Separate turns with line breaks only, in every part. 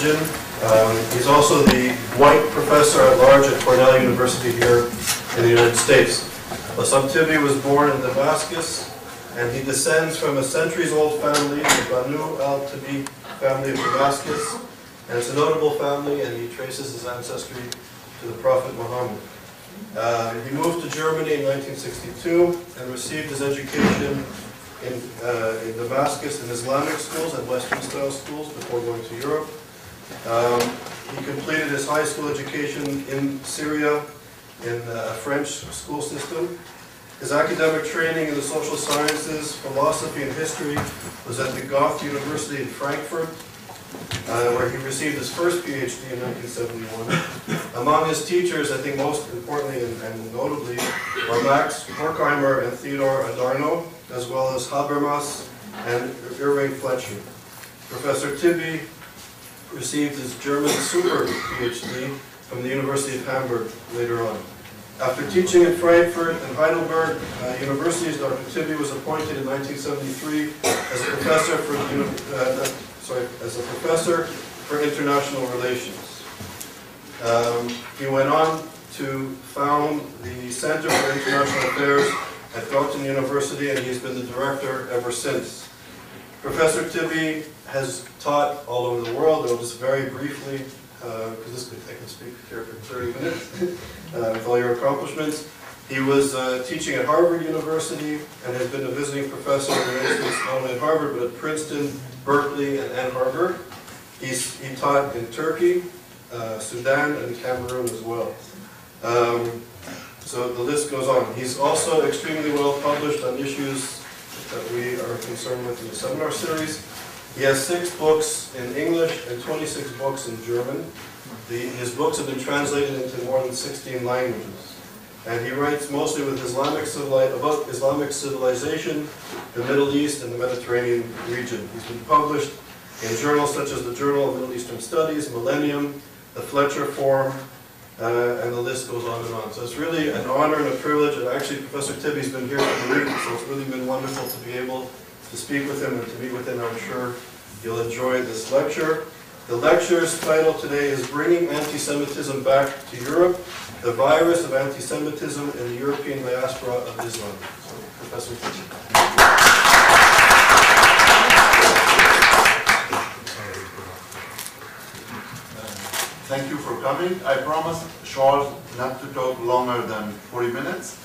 religion. He's also the white professor at large at Cornell University here in the United States. Bassam Tibi was born in Damascus, and he descends from a centuries-old family, the Banu al-Tibi family of Damascus. And it's a notable family, and he traces his ancestry to the Prophet Muhammad. He moved to Germany in 1962 and received his education in Damascus in Islamic schools and Western-style schools before going to Europe. He completed his high school education in Syria in a French school system. His academic training in the social sciences, philosophy, and history was at the Goethe University in Frankfurt, where he received his first PhD in 1971. Among his teachers, I think most importantly and notably, are Max Horkheimer and Theodor Adorno, as well as Habermas and Irving Fletcher. Professor Tibi received his German super PhD from the University of Hamburg later on. After teaching in Frankfurt and Heidelberg universities, Dr. Tibi was appointed in 1973 as a professor for international relations. He went on to found the Center for International Affairs at Goettingen University, and he's been the director ever since. Professor Tibi has taught all over the world. I'll just very briefly, because I can speak here for 30 minutes, with all your accomplishments. He was teaching at Harvard University and has been a visiting professor in the United States, not only at Harvard, but at Princeton, Berkeley, and Ann Arbor. He taught in Turkey, Sudan, and Cameroon as well. So the list goes on. He's also extremely well published on issues that we are concerned with in the seminar series. He has 6 books in English and 26 books in German. His books have been translated into more than 16 languages. And he writes mostly with about Islamic civilization, the Middle East, and the Mediterranean region. He's been published in journals such as the Journal of Middle Eastern Studies, Millennium, the Fletcher Forum, and the list goes on and on. So it's really an honor and a privilege, and actually Professor Tibi's been here for the week, so it's really been wonderful to be able to speak with him and to meet with him. I'm sure you'll enjoy this lecture. The lecture's title today is Bringing Anti-Semitism Back to Europe, the Virus of Anti-Semitism in the European Diaspora of Islam. So, Professor Tibi.
Thank you for coming. I promised Charles not to talk longer than 40 minutes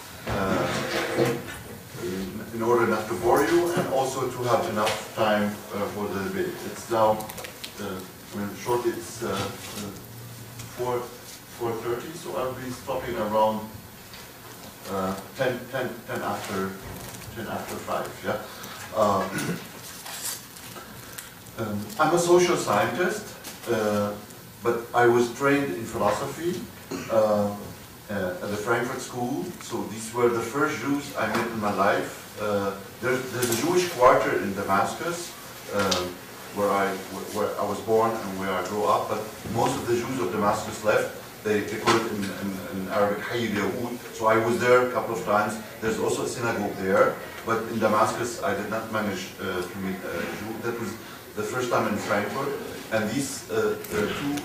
in order not to bore you, and also to have enough time for the debate. It's now, shortly it's 4:30, so I'll be stopping around 10 after 5. Yeah. I'm a social scientist. But I was trained in philosophy at the Frankfurt School, so these were the first Jews I met in my life. There's a Jewish quarter in Damascus where I was born and where I grew up, but most of the Jews of Damascus left. They call it in Arabic Hayy al-Yahud, so I was there a couple of times. There's also a synagogue there, but in Damascus I did not manage to meet a Jew. That was the first time in Frankfurt. And these two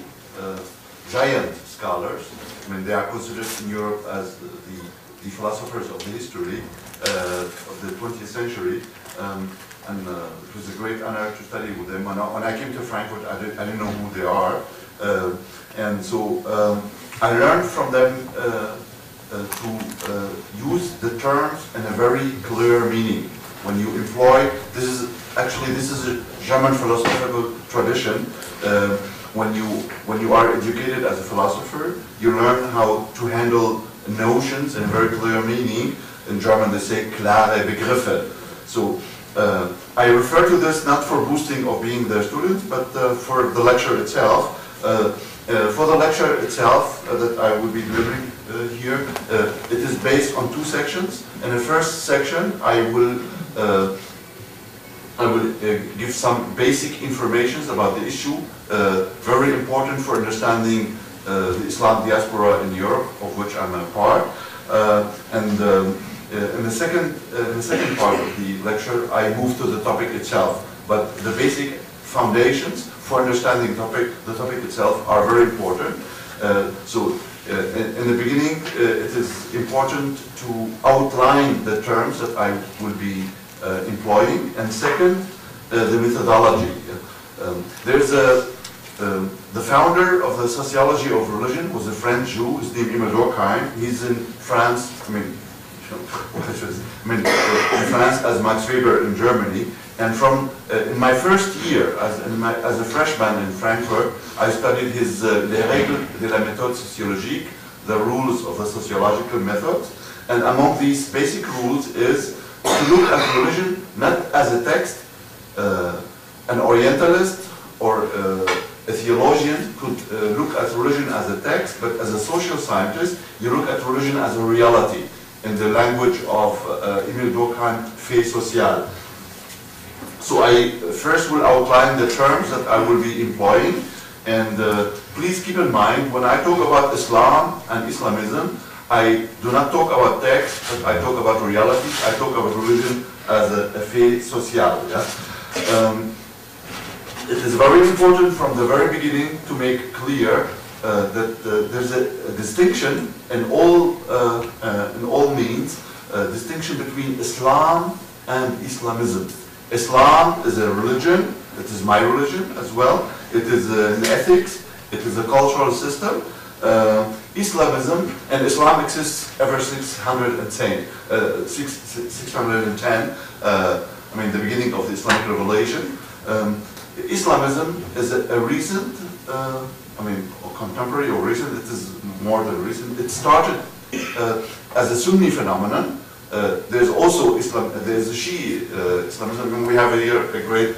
giant scholars, I mean, they are considered in Europe as the philosophers of the history of the 20th century, and it was a great honor to study with them. When I came to Frankfurt, I didn't know who they are, and so I learned from them to use the terms in a very clear meaning. When you employ, this is a German philosophical tradition. When you are educated as a philosopher, you learn how to handle notions in a very clear meaning. In German they say klare Begriffe. So I refer to this not for boosting of being their students, but for the lecture itself. For the lecture itself that I will be delivering here, it is based on 2 sections. In the first section, I will give some basic information about the issue, very important for understanding the Islam diaspora in Europe, of which I'm a part. In the second part of the lecture, I move to the topic itself. But the basic foundations for understanding the topic itself are very important. In the beginning, it is important to outline the terms that I will be employing, and second, the methodology. The founder of the sociology of religion was a French Jew. His name is Emile Durkheim. He's in France. In France as Max Weber in Germany. And from in my first year as a freshman in Frankfurt, I studied his Les règles de la méthode sociologique, the rules of the sociological method. And among these basic rules is to look at religion not as a text. An Orientalist or a theologian could look at religion as a text, but as a social scientist, you look at religion as a reality, in the language of Emile Durkheim, fait social. So I first will outline the terms that I will be employing, and please keep in mind, when I talk about Islam and Islamism, I do not talk about text, but I talk about reality. I talk about religion as a fait social. Yeah? It is very important from the very beginning to make clear that there's a distinction in all means, a distinction between Islam and Islamism. Islam is a religion, it is my religion as well, it is an ethics, it is a cultural system. Islamism, and Islam exists ever 610, the beginning of the Islamic revelation. Islamism is a recent, contemporary or recent, it is more than recent. It started as a Sunni phenomenon. There's also Islam, there's a Shi'i Islamism. We have here a great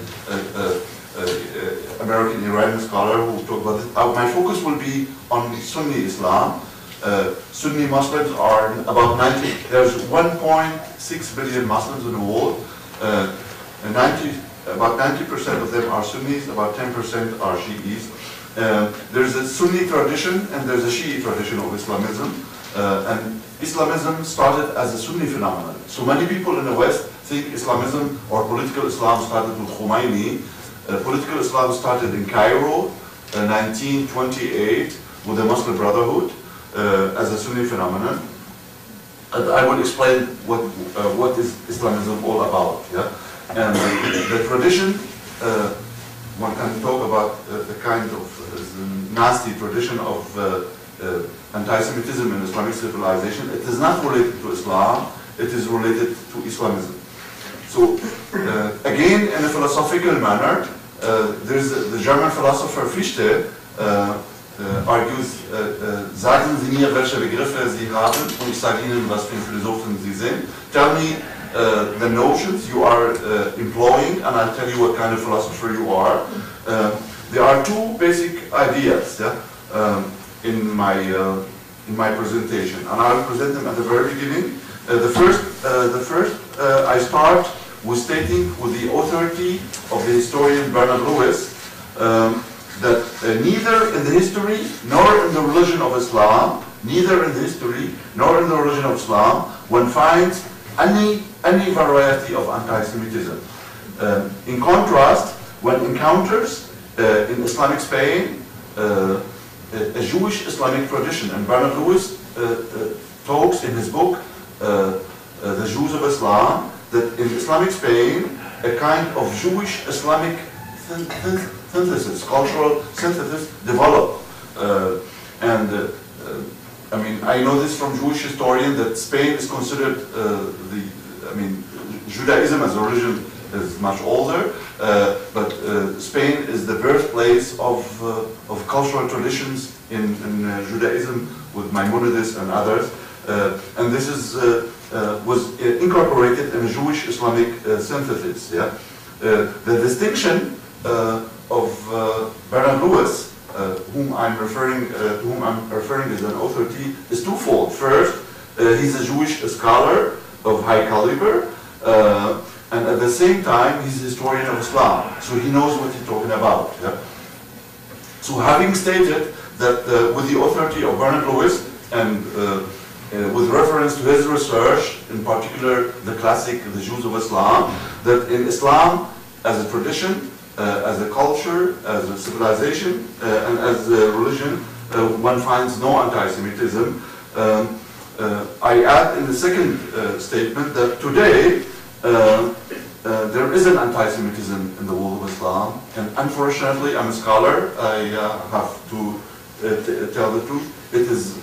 American Iranian scholar who will talk about this. My focus will be on Sunni Islam. Sunni Muslims are about 90, there's 1.6 billion Muslims in the world. About 90% of them are Sunnis, about 10% are Shi'is. There's a Sunni tradition and there's a Shi'i tradition of Islamism. And Islamism started as a Sunni phenomenon. So many people in the West think Islamism or political Islam started with Khomeini. Political Islam started in Cairo, 1928, with the Muslim Brotherhood as a Sunni phenomenon. And I will explain what is Islamism all about. Yeah? And the tradition, one can talk about the kind of nasty tradition of anti-Semitism in Islamic civilization. It is not related to Islam, it is related to Islamism. So, again, in a philosophical manner, there's the German philosopher Fichte argues, sagen Sie mir, welche Begriffe Sie haben, und ich sage Ihnen, was für Philosophen Sie sind. Tell me the notions you are employing, and I'll tell you what kind of philosopher you are. There are two basic ideas, yeah, in my presentation, and I'll present them at the very beginning. The first I start with stating with the authority of the historian Bernard Lewis that neither in the history nor in the religion of Islam, one finds any variety of anti-Semitism. In contrast, one encounters in Islamic Spain a Jewish Islamic tradition, and Bernard Lewis talks in his book The Jews of Islam that in Islamic Spain a kind of Jewish Islamic synthesis, cultural synthesis developed. I know this from Jewish historian that Spain is considered Judaism as a religion is much older, but Spain is the birthplace of cultural traditions in Judaism with Maimonides and others, and this was incorporated in a Jewish Islamic synthesis. Yeah? The distinction of Bernard Lewis, whom I'm referring as an authority, is twofold. First, he's a Jewish scholar of high caliber, and at the same time, he's a historian of Islam, so he knows what he's talking about. Yeah? So having stated that with the authority of Bernard Lewis, and with reference to his research, in particular the classic, The Jews of Islam, that in Islam, as a tradition, as a culture, as a civilization, and as a religion, one finds no anti-Semitism. I add in the second statement that today there is an anti-Semitism in the world of Islam, and unfortunately, I'm a scholar, I have to tell the truth, it is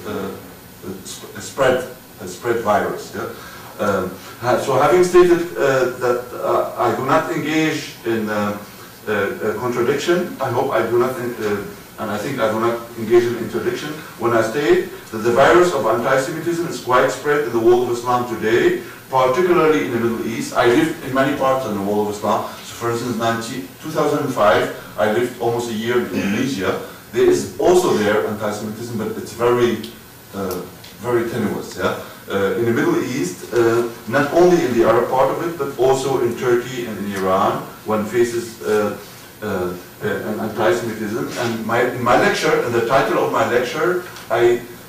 a spread virus. Yeah? So having stated that I do not engage in contradiction, I hope I do not, and I think I do not engage in interdiction when I state that the virus of anti-Semitism is widespread in the world of Islam today, particularly in the Middle East. I lived in many parts of the world of Islam. So for instance, 2005, I lived almost a year in Indonesia. There is also there anti-Semitism, but it's very, very tenuous. Yeah? In the Middle East, not only in the Arab part of it, but also in Turkey and in Iran, one faces an anti-Semitism. And in my lecture, in the title of my lecture,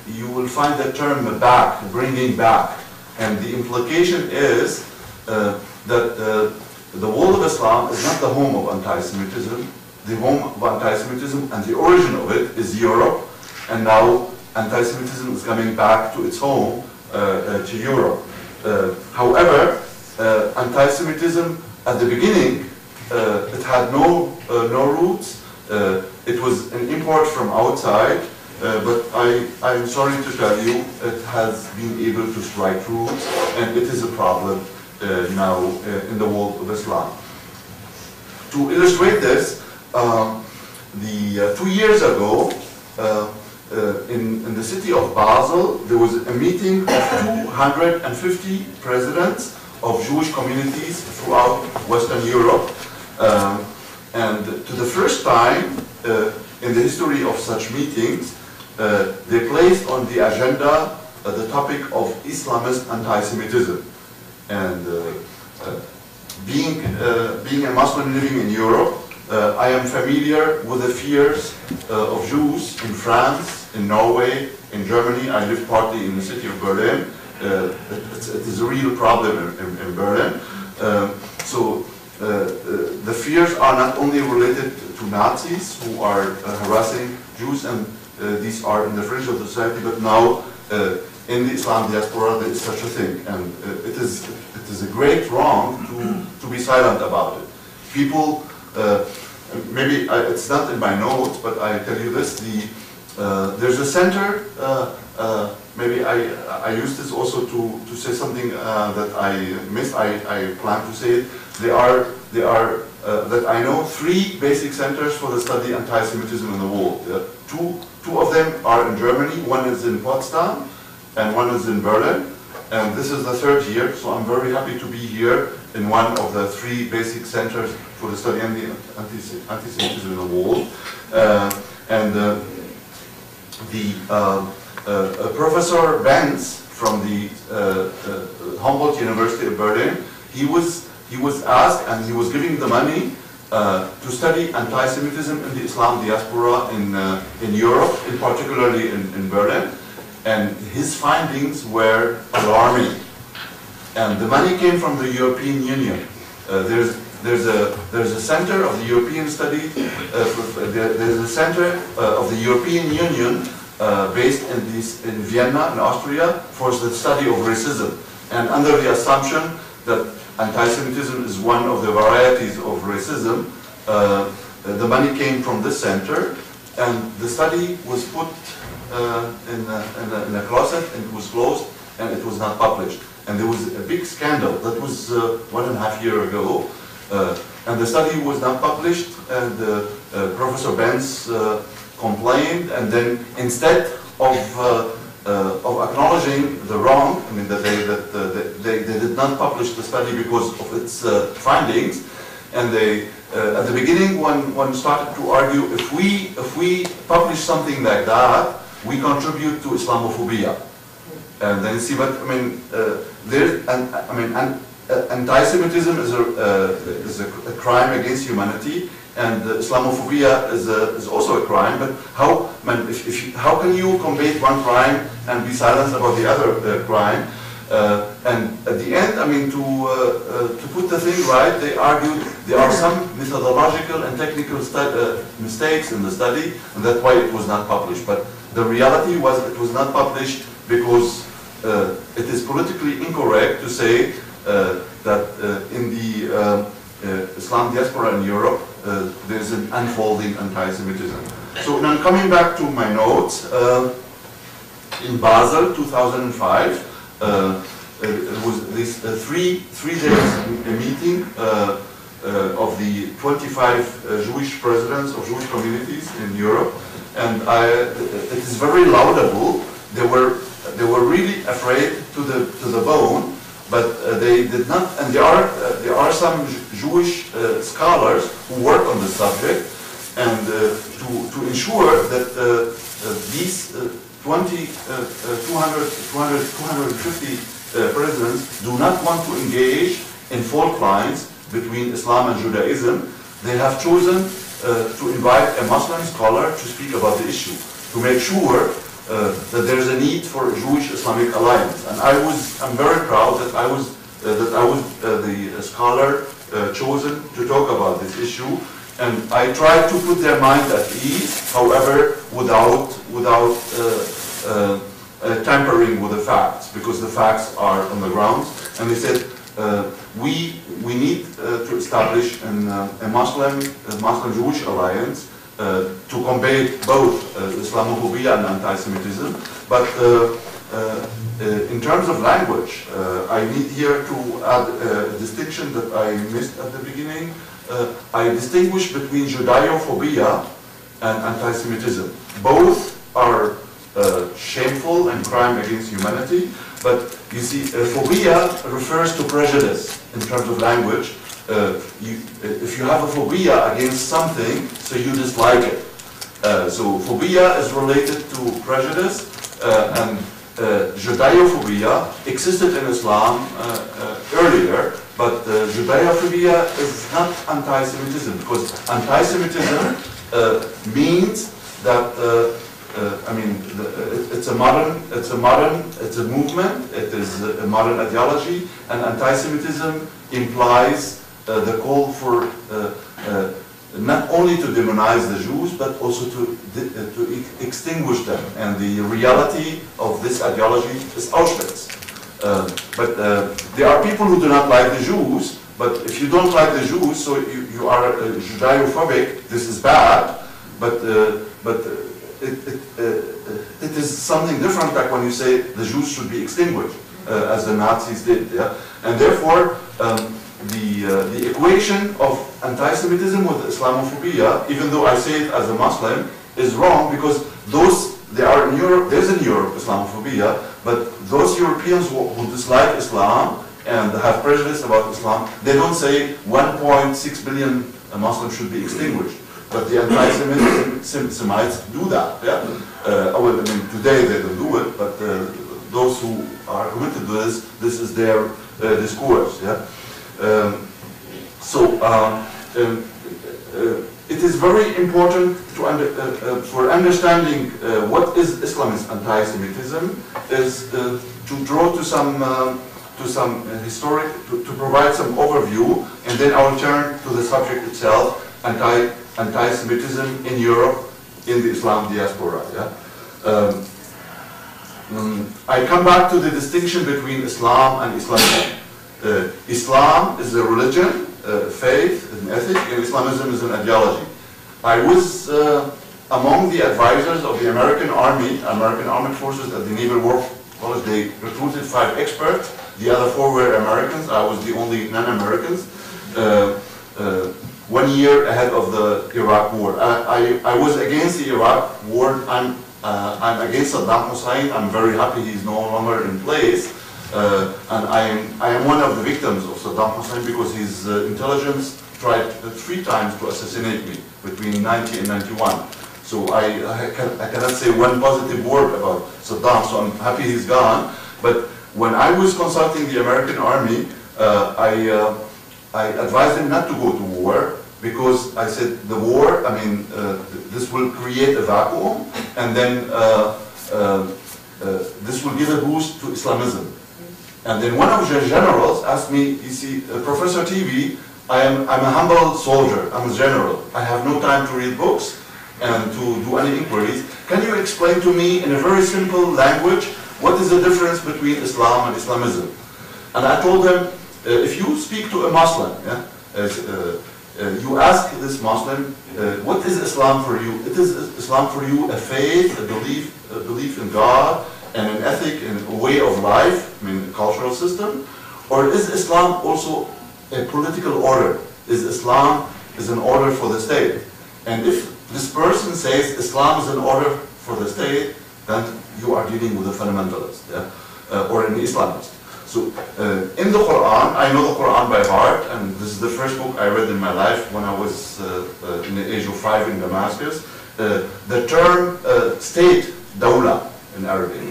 you will find the term back, bringing back. And the implication is that the world of Islam is not the home of anti-Semitism. The home of anti-Semitism and the origin of it is Europe, and now anti-Semitism is coming back to its home, to Europe. However, anti-Semitism at the beginning, it had no roots. It was an import from outside, but I'm sorry to tell you, it has been able to strike roots, and it is a problem now in the world of Islam. To illustrate this, 2 years ago, in the city of Basel, there was a meeting of 250 presidents of Jewish communities throughout Western Europe. And to the first time in the history of such meetings, they placed on the agenda the topic of Islamist anti-Semitism. And being a Muslim living in Europe, I am familiar with the fears of Jews in France, in Norway, in Germany. I live partly in the city of Berlin. It is a real problem in Berlin. So the fears are not only related to Nazis who are harassing Jews, and these are in the fringe of the society, but now in the Islam diaspora there is such a thing, and it is a great wrong to be silent about it. People, maybe it's not in my notes, but I tell you this: there's a center. Maybe I use this also to say something that I missed. I plan to say it. There are that I know 3 basic centers for the study anti-Semitism in the world. Two of them are in Germany. One is in Potsdam, and one is in Berlin. And this is the 3rd year, so I'm very happy to be here in one of the 3 basic centers for the study of anti-Semitism in the world. Professor Benz from the Humboldt University of Berlin, he was asked, and he was giving the money to study anti-Semitism in the Islam diaspora in Europe, particularly in Berlin. And his findings were alarming. And the money came from the European Union. There's a center of the European study. There's a center of the European Union based in Vienna, in Austria, for the study of racism. And under the assumption that anti-Semitism is one of the varieties of racism, the money came from this center, and the study was put in a closet, and it was closed, and it was not published. And there was a big scandal. That was 1.5 years ago, and the study was not published, and Professor Benz complained, and then instead of acknowledging the wrong, I mean that they did not publish the study because of its findings, and they at the beginning one started to argue, if we publish something like that, we contribute to Islamophobia. And then see, but I mean, anti-Semitism is a crime against humanity, and Islamophobia is also a crime. But how can you combat one crime and be silent about the other crime? And at the end, I mean, to put the thing right, they argued there are some methodological and technical mistakes in the study, and that's why it was not published. But the reality was it was not published because it is politically incorrect to say that in the Islam diaspora in Europe, there is an unfolding anti-Semitism. So now coming back to my notes, in Basel, 2005, it was this three days meeting of the 25 Jewish presidents of Jewish communities in Europe, and it is very laudable. They were really afraid to the bone, but they did not. And there are some Jewish scholars who work on the subject, and to ensure that these 250 presidents do not want to engage in fault lines between Islam and Judaism, they have chosen to invite a Muslim scholar to speak about the issue, to make sure that there is a need for a Jewish-Islamic alliance. And I'm very proud that I was the scholar chosen to talk about this issue. And I tried to put their mind at ease, however, without tampering with the facts, because the facts are on the ground. And they said, we need to establish a Muslim-Jewish alliance to combat both Islamophobia and anti-Semitism. But in terms of language, I need here to add a distinction that I missed at the beginning. I distinguish between Judaophobia and anti-Semitism. Both are shameful and crime against humanity, but you see, phobia refers to prejudice in terms of language. If you have a phobia against something, so you dislike it. So phobia is related to prejudice, and Judaophobia existed in Islam earlier, but Judaophobia is not anti-Semitism, because anti-Semitism means that it's a movement, it is a modern ideology, and anti-Semitism implies the call for not only to demonize the Jews, but also to extinguish them. And the reality of this ideology is Auschwitz. But there are people who do not like the Jews, but if you don't like the Jews, so you are Judaophobic, this is bad, but it is something different, like when you say the Jews should be extinguished, as the Nazis did. Yeah? And therefore, the equation of anti-Semitism with Islamophobia, even though I say it as a Muslim, is wrong, because there are in Europe, there's in Europe Islamophobia, but those Europeans who dislike Islam and have prejudice about Islam, they don't say 1.6 billion Muslims should be extinguished. But the anti-Semites do that. Yeah? Well, I mean, today they don't do it, but those who are committed to this is their discourse. Yeah? It is very important to for understanding what is Islamist anti-Semitism is to draw to some historic, to provide some overview, and then I will turn to the subject itself, anti-Semitism in Europe, in the Islam diaspora. Yeah? I come back to the distinction between Islam and Islamism. Islam is a religion, faith, an ethic, and Islamism is an ideology. I was among the advisors of the American Army, American Armed Forces at the Naval War College. They recruited 5 experts. The other 4 were Americans. I was the only non-Americans. 1 year ahead of the Iraq War. I was against the Iraq War. I'm against Saddam Hussein. I'm very happy he's no longer in place. And I am one of the victims of Saddam Hussein because his intelligence tried 3 times to assassinate me between 90 and 91. So I cannot say one positive word about Saddam, so I'm happy he's gone. But when I was consulting the American Army, I advised them not to go to war, because I said the war, I mean, this will create a vacuum, and then this will give a boost to Islamism. And then one of the generals asked me, you see, Professor Tibi, I'm a humble soldier, I'm a general. I have no time to read books and to do any inquiries. Can you explain to me in a very simple language what is the difference between Islam and Islamism? And I told him, if you speak to a Muslim, you ask this Muslim, what is Islam for you? It is Islam for you a faith, a belief in God, and an ethic and a way of life, I mean a cultural system? Or is Islam also a political order? Is Islam an order for the state? And if this person says Islam is an order for the state, then you are dealing with a fundamentalist, or an Islamist. So in the Quran, I know the Quran by heart, and this is the first book I read in my life when I was in the age of 5 in Damascus. The term state, dawla in Arabic,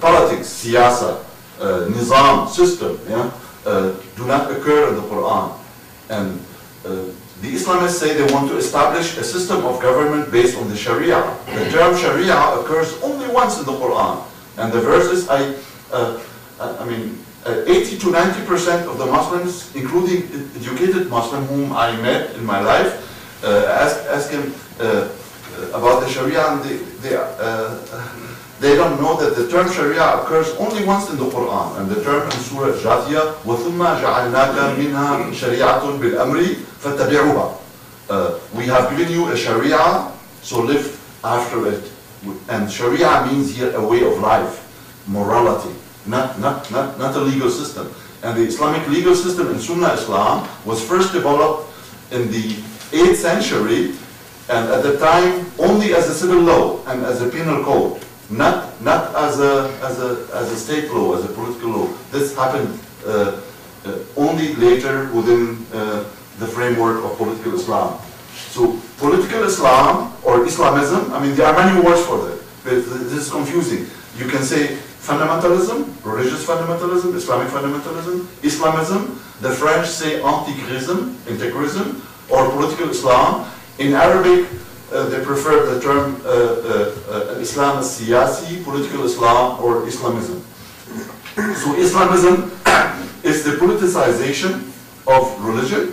politics, siyasa, nizam, system, do not occur in the Quran. And the Islamists say they want to establish a system of government based on the Sharia. The term Sharia occurs only once in the Quran. And the verses, I mean, 80 to 90% of the Muslims, including educated Muslims whom I met in my life, ask him about the Sharia, and they don't know that the term Sharia occurs only once in the Quran, and the term in Surah Jathiyah, وَثُمَّ جَعَلْنَاكَ مِنْهَا شَرِيعَةٌ بِالْأَمْرِ فَاتَّبِعُوهَا. We have given you a Sharia, so live after it. And Sharia means here a way of life, morality, not a legal system. And the Islamic legal system in Sunnah Islam was first developed in the 8th century, and at the time only as a civil law and as a penal code, not as a state law, as a political law. This happened only later within the framework of political Islam. So political Islam or Islamism, I mean, there are many words for that. This is confusing. You can say fundamentalism, religious fundamentalism, Islamic fundamentalism, Islamism. The French say integrism, or political Islam. In Arabic, they prefer the term Islam as-siyasi, political Islam, or Islamism. So Islamism is the politicization of religion.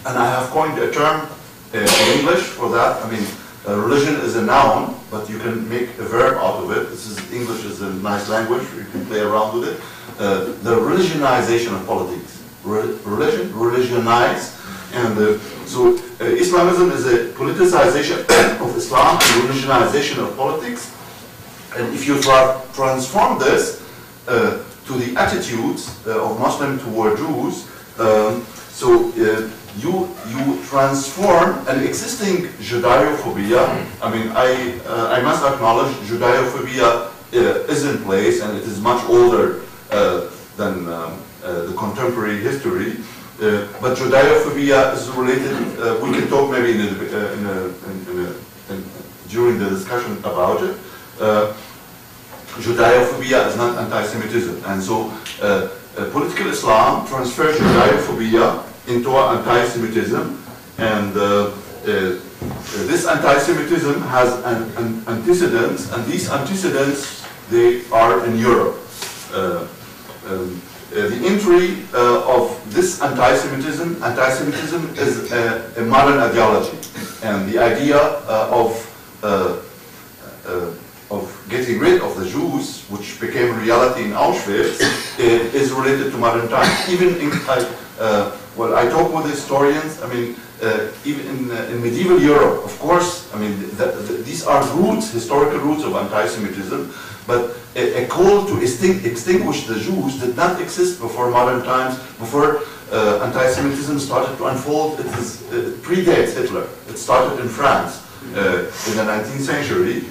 And I have coined a term in English for that. I mean, religion is a noun, but you can make a verb out of it. English is a nice language, you can play around with it. The religionization of politics. Religionize. And so Islamism is a politicization of Islam and religionization of politics. And if you transform this to the attitudes of Muslims toward Jews, you transform an existing Judeophobia. I mean, I must acknowledge Judeophobia is in place, and it is much older than the contemporary history. But Judeophobia is related. We can talk maybe during the discussion about it. Judeophobia is not anti-Semitism, and so political Islam transfers Judeophobia into anti-Semitism, and this anti-Semitism has an antecedents, and these antecedents, they are in Europe. The entry of this anti-Semitism is a modern ideology, and the idea of getting rid of the Jews, which became reality in Auschwitz, is related to modern times. Even in, well, I talk with historians. I mean, even in medieval Europe, of course. I mean, these are roots, historical roots of anti-Semitism. But a call to extinguish the Jews did not exist before modern times. Before anti-Semitism started to unfold, it predates Hitler. It started in France in the 19th century.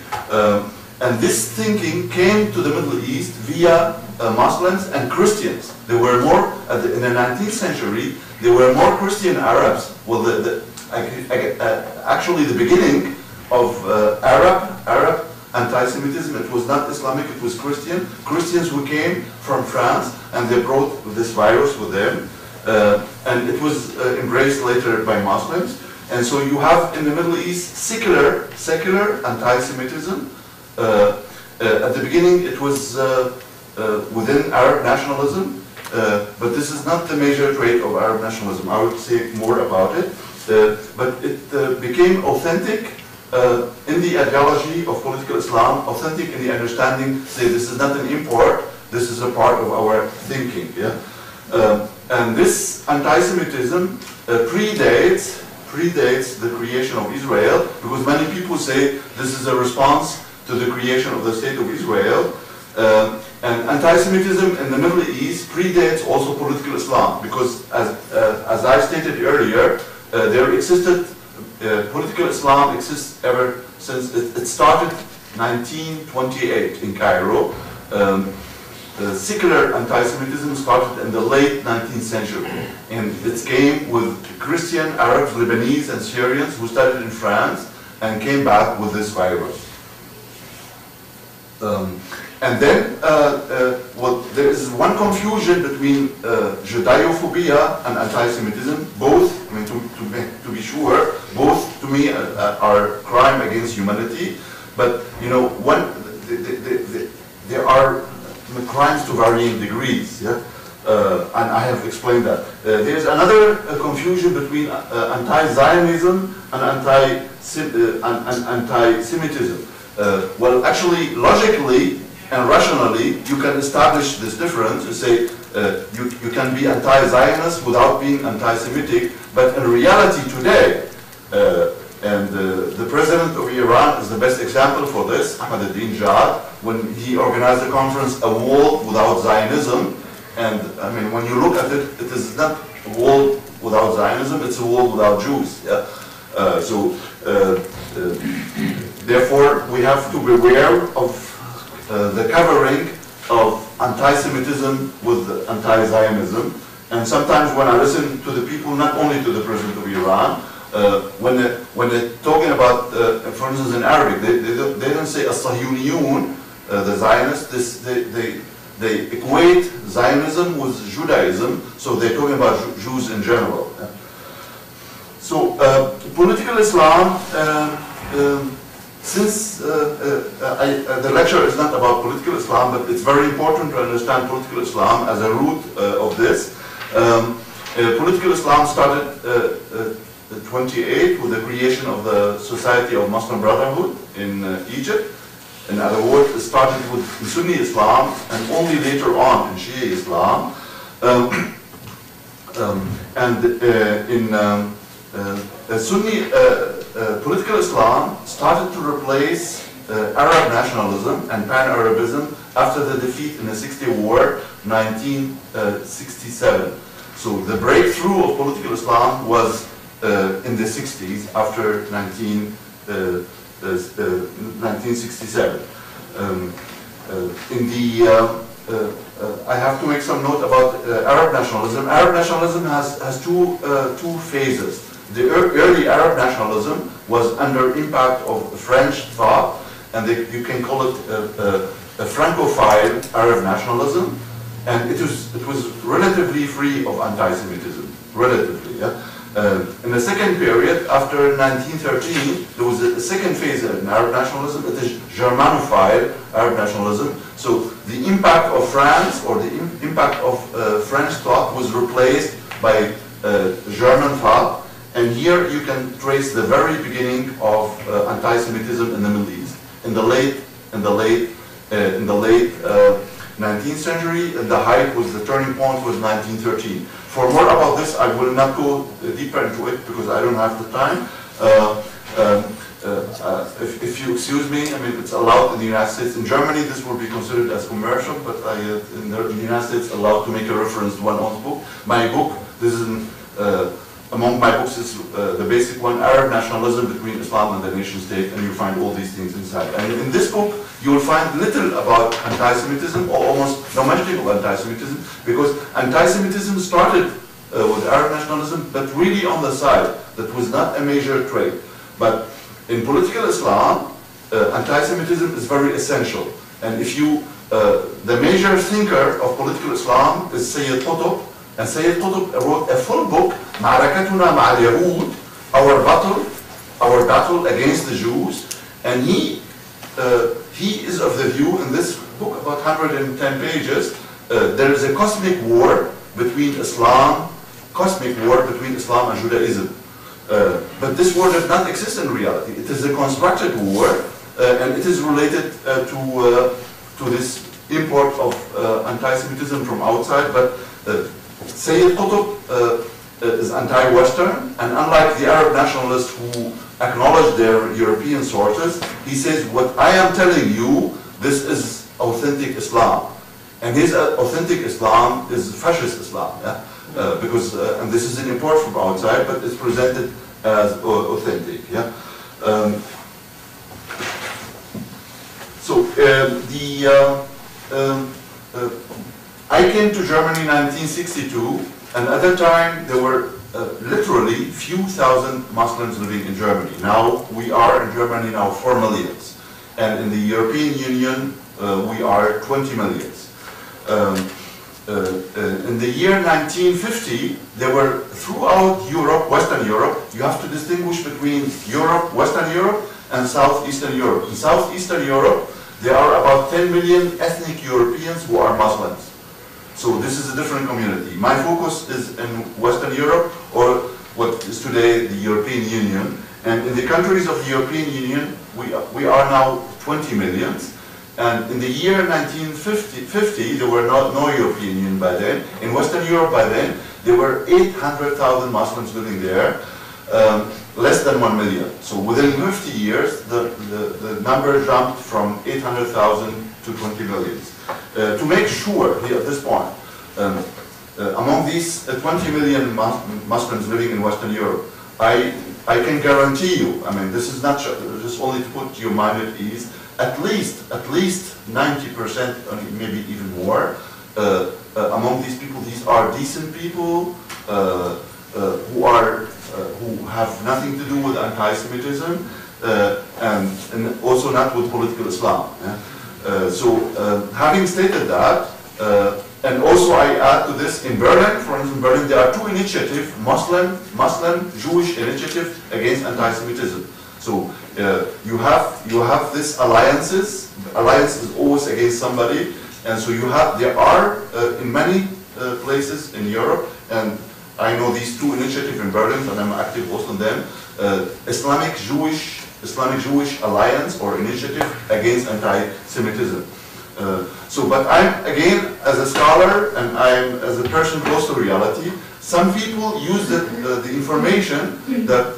And this thinking came to the Middle East via Muslims and Christians. There were more, in the 19th century, there were more Christian Arabs. Well, actually the beginning of Arab anti-Semitism, it was not Islamic, it was Christian. Christians who came from France, and they brought this virus with them. And it was embraced later by Muslims. And so you have in the Middle East secular anti-Semitism, At the beginning, it was within Arab nationalism, but this is not the major trait of Arab nationalism. I would say more about it. But it became authentic in the ideology of political Islam, authentic in the understanding, say this is not an import, this is a part of our thinking. Yeah? And this anti-Semitism predates the creation of Israel, because many people say this is a response to the creation of the state of Israel. And anti-Semitism in the Middle East predates also political Islam, because as I stated earlier, there existed, political Islam exists ever since, it started 1928 in Cairo. Secular anti-Semitism started in the late 19th century, and it came with Christian, Arabs, Lebanese, and Syrians who studied in France and came back with this virus. And then, well, there is one confusion between Judeophobia and anti-Semitism. Both, I mean, to be sure, both to me are crime against humanity. But you know, there are crimes to varying degrees. Yeah, and I have explained that. There is another confusion between anti-Zionism and anti-Semitism. Well, actually, logically and rationally, you can establish this difference and say you can be anti-Zionist without being anti-Semitic, but in reality today, and the president of Iran is the best example for this, Ahmadinejad, when he organized a conference, A Wall Without Zionism, and I mean, when you look at it, it is not a wall without Zionism, it's a wall without Jews. Yeah? Therefore, we have to beware of the covering of anti-Semitism with anti-Zionism. And sometimes when I listen to the people, not only to the president of Iran, when they're talking about, for instance, in Arabic, they don't say as-Sahyuniyun, the Zionists. They equate Zionism with Judaism, so they're talking about Jews in general. Yeah? So political Islam. Since the lecture is not about political Islam, but it's very important to understand political Islam as a root of this. Political Islam started 28 with the creation of the Society of Muslim Brotherhood in Egypt. In other words, it started with Sunni Islam and only later on in Shia Islam. Sunni political Islam started to replace Arab nationalism and pan-Arabism after the defeat in the 60 War, 1967. So the breakthrough of political Islam was in the 60s, after 1967. I have to make some note about Arab nationalism. Arab nationalism has two phases. The early Arab nationalism was under impact of French thought, and you can call it a Francophile Arab nationalism, and it was relatively free of anti-Semitism, relatively. Yeah? In the second period, after 1913, there was a second phase in Arab nationalism. It is Germanophile Arab nationalism. So the impact of France, or the impact of French thought, was replaced by German thought. And here you can trace the very beginning of anti-Semitism in the Middle East. In the late 19th century, and the height was, the turning point was 1913. For more about this, I will not go deeper into it because I don't have the time. If you excuse me, I mean, it's allowed in the United States. In Germany, this will be considered as commercial, but in the United States, allowed to make a reference to one's book. My book, this is among my books, is the basic one, Arab Nationalism Between Islam and the Nation State, and you find all these things inside. And in this book, you will find little about anti-Semitism, or almost no mention of anti-Semitism, because anti-Semitism started with Arab nationalism, but really on the side. That was not a major trait. But in political Islam, anti-Semitism is very essential. And if you, the major thinker of political Islam is Sayyid Qutb, and Sayyid Qutb wrote a full book, Ma'arakatuna Ma'al Yahud, our battle against the Jews, and he he is of the view, in this book, about 110 pages, there is a cosmic war between Islam, and Judaism. But this war does not exist in reality. It is a constructed war, and it is related to this import of anti-Semitism from outside. But Sayyid Qutb is anti-Western, and unlike the Arab nationalists who acknowledge their European sources, he says, what I am telling you, this is authentic Islam. And his authentic Islam is fascist Islam, yeah? And this is an import from outside, but it's presented as authentic, yeah? I came to Germany in 1962, and at that time there were literally few thousand Muslims living in Germany. Now we are in Germany now 4 million, and in the European Union we are 20 million. In the year 1950, there were throughout Europe, Western Europe, you have to distinguish between Europe, Western Europe, and Southeastern Europe. In Southeastern Europe, there are about 10 million ethnic Europeans who are Muslims. So this is a different community. My focus is in Western Europe, or what is today the European Union. And in the countries of the European Union, we are now 20 million. And in the year 1950, there were no European Union by then. In Western Europe by then, there were 800,000 Muslims living there, less than 1 million. So within 50 years, the number jumped from 800,000 to 20 million. To make sure here at this point, among these 20 million Muslims living in Western Europe, I can guarantee you, I mean, this is not just only to put your mind at ease, at least 90%, maybe even more, among these people, these are decent people who have nothing to do with anti-Semitism and also not with political Islam. Yeah? Having stated that, and also I add to this, in Berlin, for instance, in Berlin, there are 2 initiatives, Muslim-Jewish initiative against anti-Semitism. So you have this alliances. Alliance is always against somebody, and so there are in many places in Europe, and I know these 2 initiatives in Berlin, and I'm active also in them. Islamic Jewish Alliance or Initiative against Anti-Semitism. But I'm again as a scholar and I'm as a person close to reality. Some people use the information that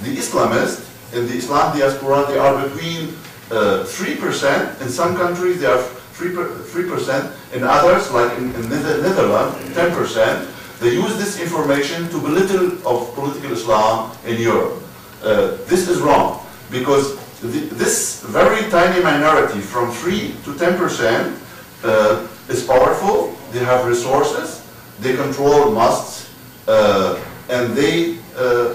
the Islamists in the Islam diaspora, they are between 3%, in some countries they are 3%, in others, like in Netherlands, 10%, they use this information to belittle of political Islam in Europe. This is wrong, because this very tiny minority from 3 to 10% is powerful, they have resources, they control mosques, and they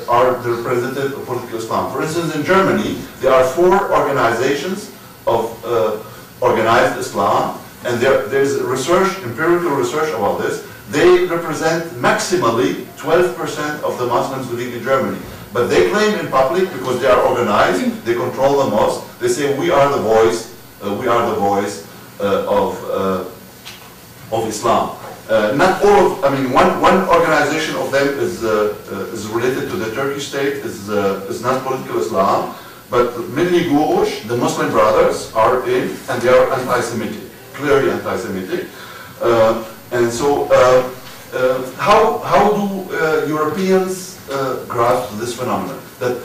are the representative of political Islam. For instance, in Germany, there are 4 organizations of organized Islam, and there's empirical research about this. They represent maximally 12% of the Muslims living in Germany. But they claim in public, because they are organized, they control the mosque, they say we are the voice of Islam. Not all of, I mean, one organization of them is related to the Turkish state, is not political Islam, but Milli Gurush, the Muslim Brothers, are in, and they are anti-Semitic, clearly anti-Semitic. And so, how do Europeans grasp this phenomenon? That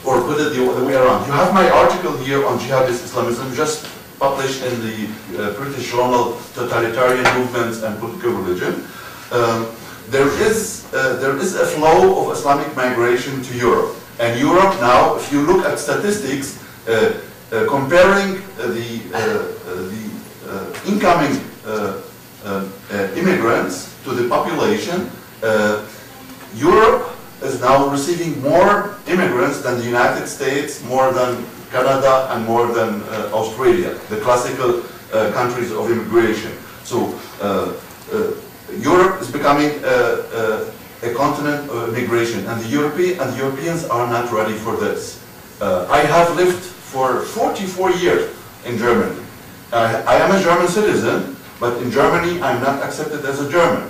or put it the other way around. You have my article here on jihadist Islamism, just published in the British journal Totalitarian Movements and Political Religion. There is a flow of Islamic migration to Europe. And Europe now, if you look at statistics, comparing the incoming immigrants to the population, Europe is now receiving more immigrants than the United States, more than Canada, and more than Australia, the classical countries of immigration. So Europe is becoming a continent of immigration, and the Europeans are not ready for this. I have lived for 44 years in Germany. I am a German citizen, but in Germany I'm not accepted as a German.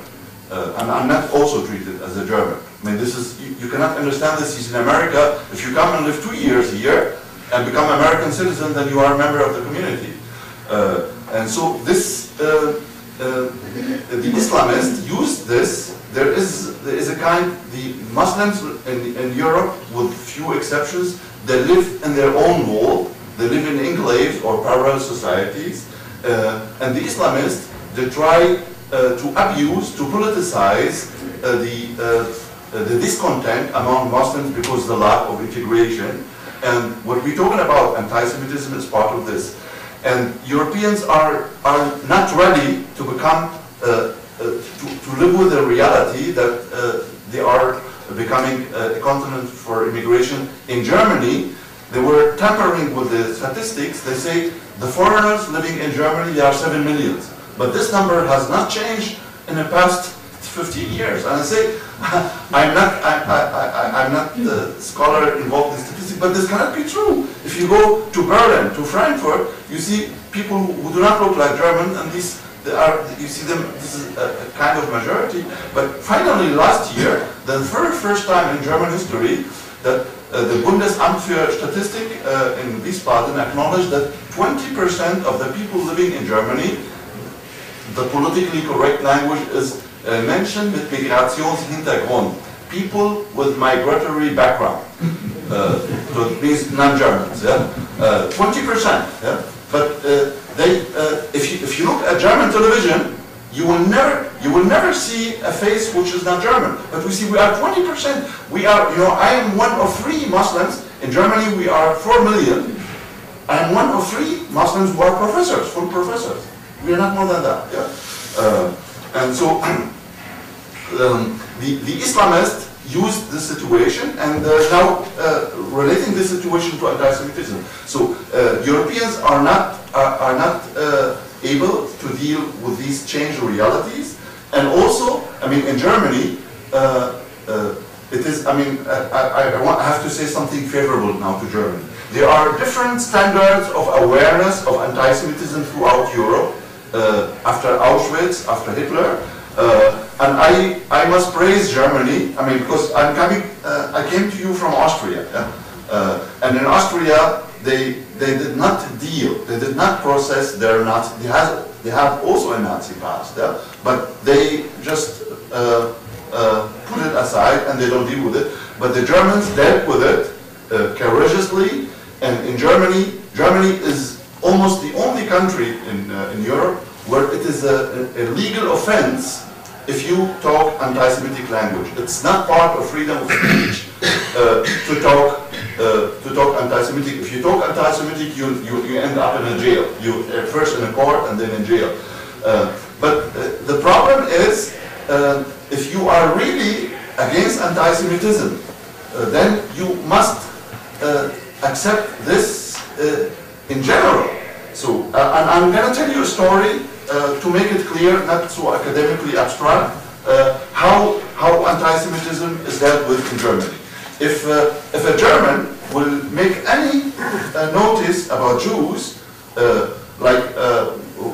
And I'm not also treated as a German. I mean, this is, you cannot understand this. He's in America. If you come and live 2 years here and become an American citizen, then you are a member of the community. And so this, the Islamists use this. There is a kind, the Muslims in Europe, with few exceptions, they live in their own world. They live in enclaves or parallel societies. And the Islamists, they try to abuse, to politicize the discontent among Muslims because of the lack of integration. And what we're talking about, anti-Semitism, is part of this. And Europeans are not ready to become, to live with the reality that they are becoming a continent for immigration. In Germany, they were tampering with the statistics. They say the foreigners living in Germany, there are 7 million. But this number has not changed in the past 15 years. And I say, I'm not the scholar involved in statistics, but this cannot be true. If you go to Berlin, to Frankfurt, you see people who do not look like German, and you see them, this is a kind of majority. But finally, last year, the very first time in German history, that the Bundesamt für Statistik in Wiesbaden acknowledged that 20% of the people living in Germany, the politically correct language is mentioned with Migrationshintergrund, people with migratory background. So it means non-Germans, yeah? 20%, yeah? But if you look at German television, you will never see a face which is not German. But we see we are 20%. We are, I am one of 3 Muslims. In Germany we are 4 million. I am one of 3 Muslims who are professors, full professors. We are not more than that. Yeah? And so the Islamists used this situation and now relating this situation to anti-Semitism. So Europeans are not able to deal with these changed realities, and also, I mean, in Germany, it is. I mean, I have to say something favorable now to Germany. There are different standards of awareness of anti-Semitism throughout Europe. After Auschwitz, after Hitler, and I must praise Germany. I mean, because I came to you from Austria, yeah? And in Austria they did not deal, they did not process their Nazi. They have also a Nazi past, yeah? But they just put it aside and they don't deal with it. But the Germans dealt with it courageously, and in Germany is almost the only country in Europe where it is a legal offense if you talk anti-Semitic language. It's not part of freedom of speech to talk anti-Semitic. If you talk anti-Semitic, you end up in a jail. You first in a court and then in jail. But the problem is, if you are really against anti-Semitism, then you must accept this in general. So, and I'm going to tell you a story to make it clear, not so academically abstract, how anti-Semitism is dealt with in Germany. If a German will make any notice about Jews, like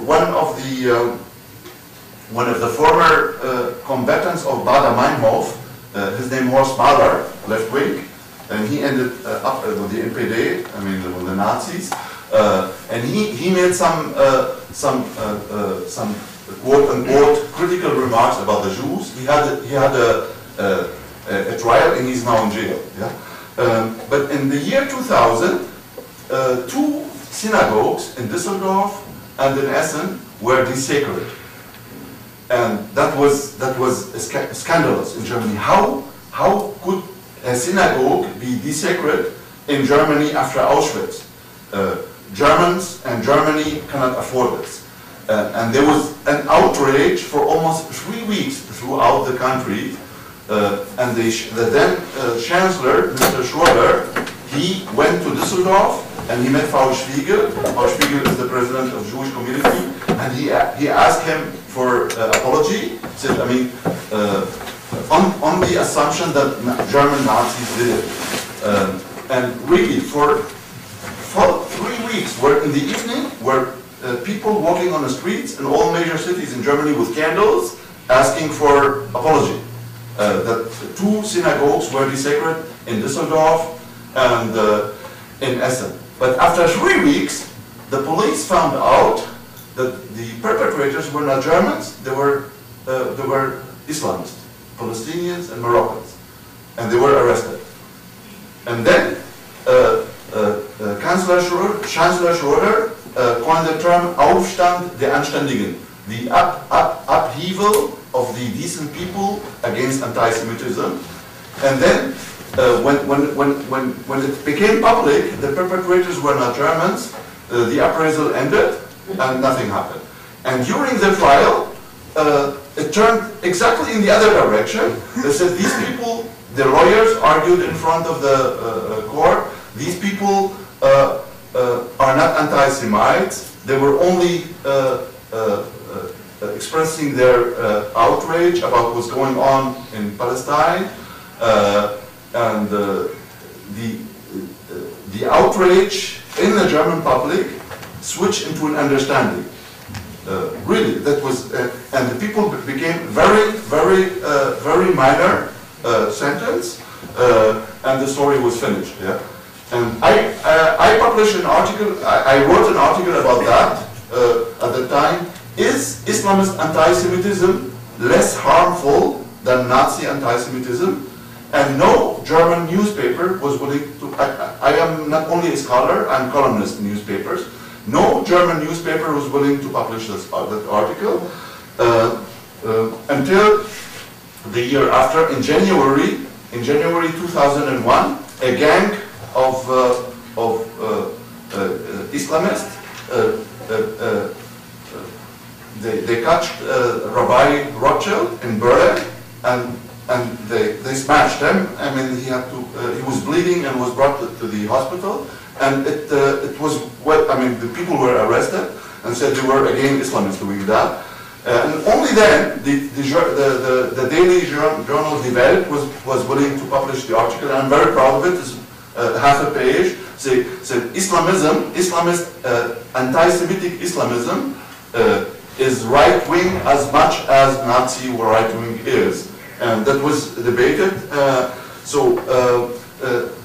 one of the former combatants of Bader-Meinhof, his name was Mahler, left wing, and he ended up with the NPD, I mean with the Nazis. And he made some quote-unquote critical remarks about the Jews. He had a trial and he's now in jail. Yeah? But in the year 2000, 2 synagogues in Düsseldorf and in Essen were desecrated, and that was scandalous in Germany. How could a synagogue be desecrated in Germany after Auschwitz? Germans and Germany cannot afford this. And there was an outrage for almost 3 weeks throughout the country. And the then Chancellor, Mr. Schroeder, he went to Düsseldorf and he met Paul Spiegel. Paul Spiegel is the president of the Jewish community, and he asked him for apology. He said, I mean, on the assumption that German Nazis did it. And really, for 3 weeks, where in the evening, were people walking on the streets in all major cities in Germany with candles, asking for apology. That 2 synagogues were desecrated in Düsseldorf and in Essen. But after 3 weeks, the police found out that the perpetrators were not Germans, they were Islamists, Palestinians and Moroccans. And they were arrested. And then Chancellor Schröder coined the term Aufstand der Anständigen, the upheaval of the decent people against anti-Semitism. And then when it became public, the perpetrators were not Germans, the appraisal ended and nothing happened. And during the trial, it turned exactly in the other direction. They said these people, the lawyers argued in front of the court, these people are not anti-Semites, they were only expressing their outrage about what's going on in Palestine, and the outrage in the German public switched into an understanding. Really, that was, and the people became very minor sentence, and the story was finished. Yeah, and I published an article. I wrote an article about that at the time. Is Islamist anti-Semitism less harmful than Nazi anti-Semitism? And no German newspaper was willing to. I am not only a scholar; I'm columnist in newspapers. No German newspaper was willing to publish that article until the year after, in January 2001, a gang of Islamists they catched Rabbi Rothschild in Berlin and they smashed him. I mean, he was bleeding and was brought to the hospital. And it was what, I mean, the people were arrested and said they were again Islamists doing that. And only then the daily journal Die Welt was willing to publish the article. And I'm very proud of it. It's half a page. Said Islamist, anti-Semitic Islamism is right-wing as much as Nazi right-wing is. And that was debated.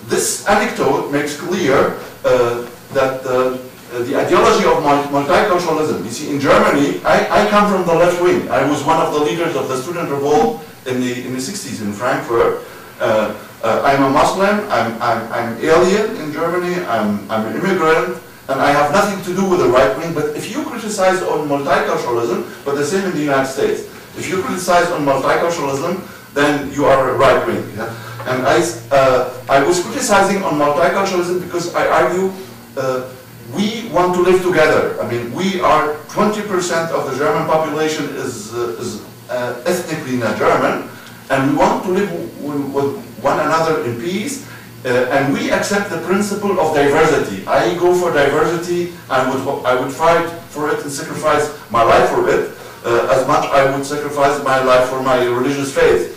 This anecdote makes clear that the ideology of multiculturalism, you see, in Germany, I come from the left wing. I was one of the leaders of the student revolt in the 60s in Frankfurt. I'm a Muslim, I'm alien in Germany, I'm an immigrant, and I have nothing to do with the right wing. But if you criticize on multiculturalism, but the same in the United States, if you criticize on multiculturalism, then you are a right wing. Yeah? And I was criticizing on multiculturalism because I argue we want to live together. I mean, we are 20% of the German population is ethnically not German, and we want to live with one another in peace, and we accept the principle of diversity. I go for diversity, I would fight for it and sacrifice my life for it, as much I would sacrifice my life for my religious faith.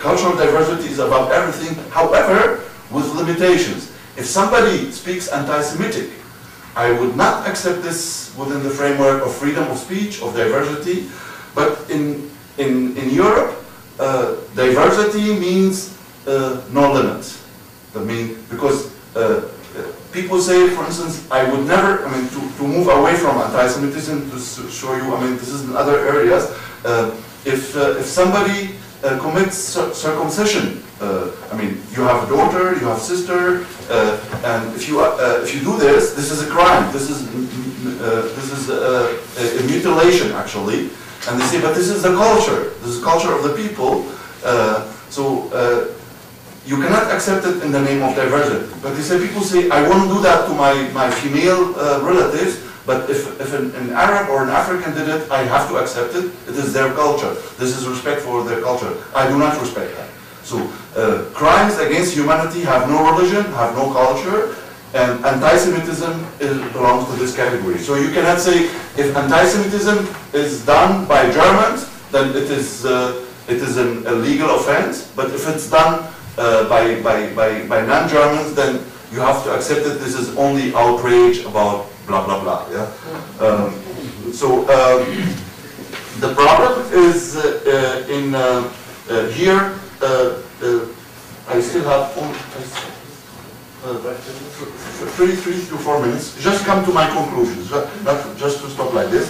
Cultural diversity is about everything, however, with limitations. If somebody speaks anti-Semitic, I would not accept this within the framework of freedom of speech, of diversity. But in Europe, diversity means no limits. I mean, because people say, for instance, I would never, I mean, to move away from anti-Semitism, to show you, I mean, this is in other areas, if somebody commits circumcision, I mean, you have a daughter, you have a sister, and if you do this, this is a crime. This is a mutilation, actually. And they say, but this is the culture. This is the culture of the people. You cannot accept it in the name of diversity. But they say, people say, I won't do that to my female relatives. But if an Arab or an African did it, I have to accept it. It is their culture. This is respect for their culture. I do not respect that. So crimes against humanity have no religion, have no culture, and anti-Semitism belongs to this category. So you cannot say if anti-Semitism is done by Germans, then it is a legal offense. But if it's done by non-Germans, then you have to accept that this is only outrage about blah blah blah. Yeah. The problem is in here. I still have 3 to 4 minutes. Just come to my conclusions. Not just to stop like this.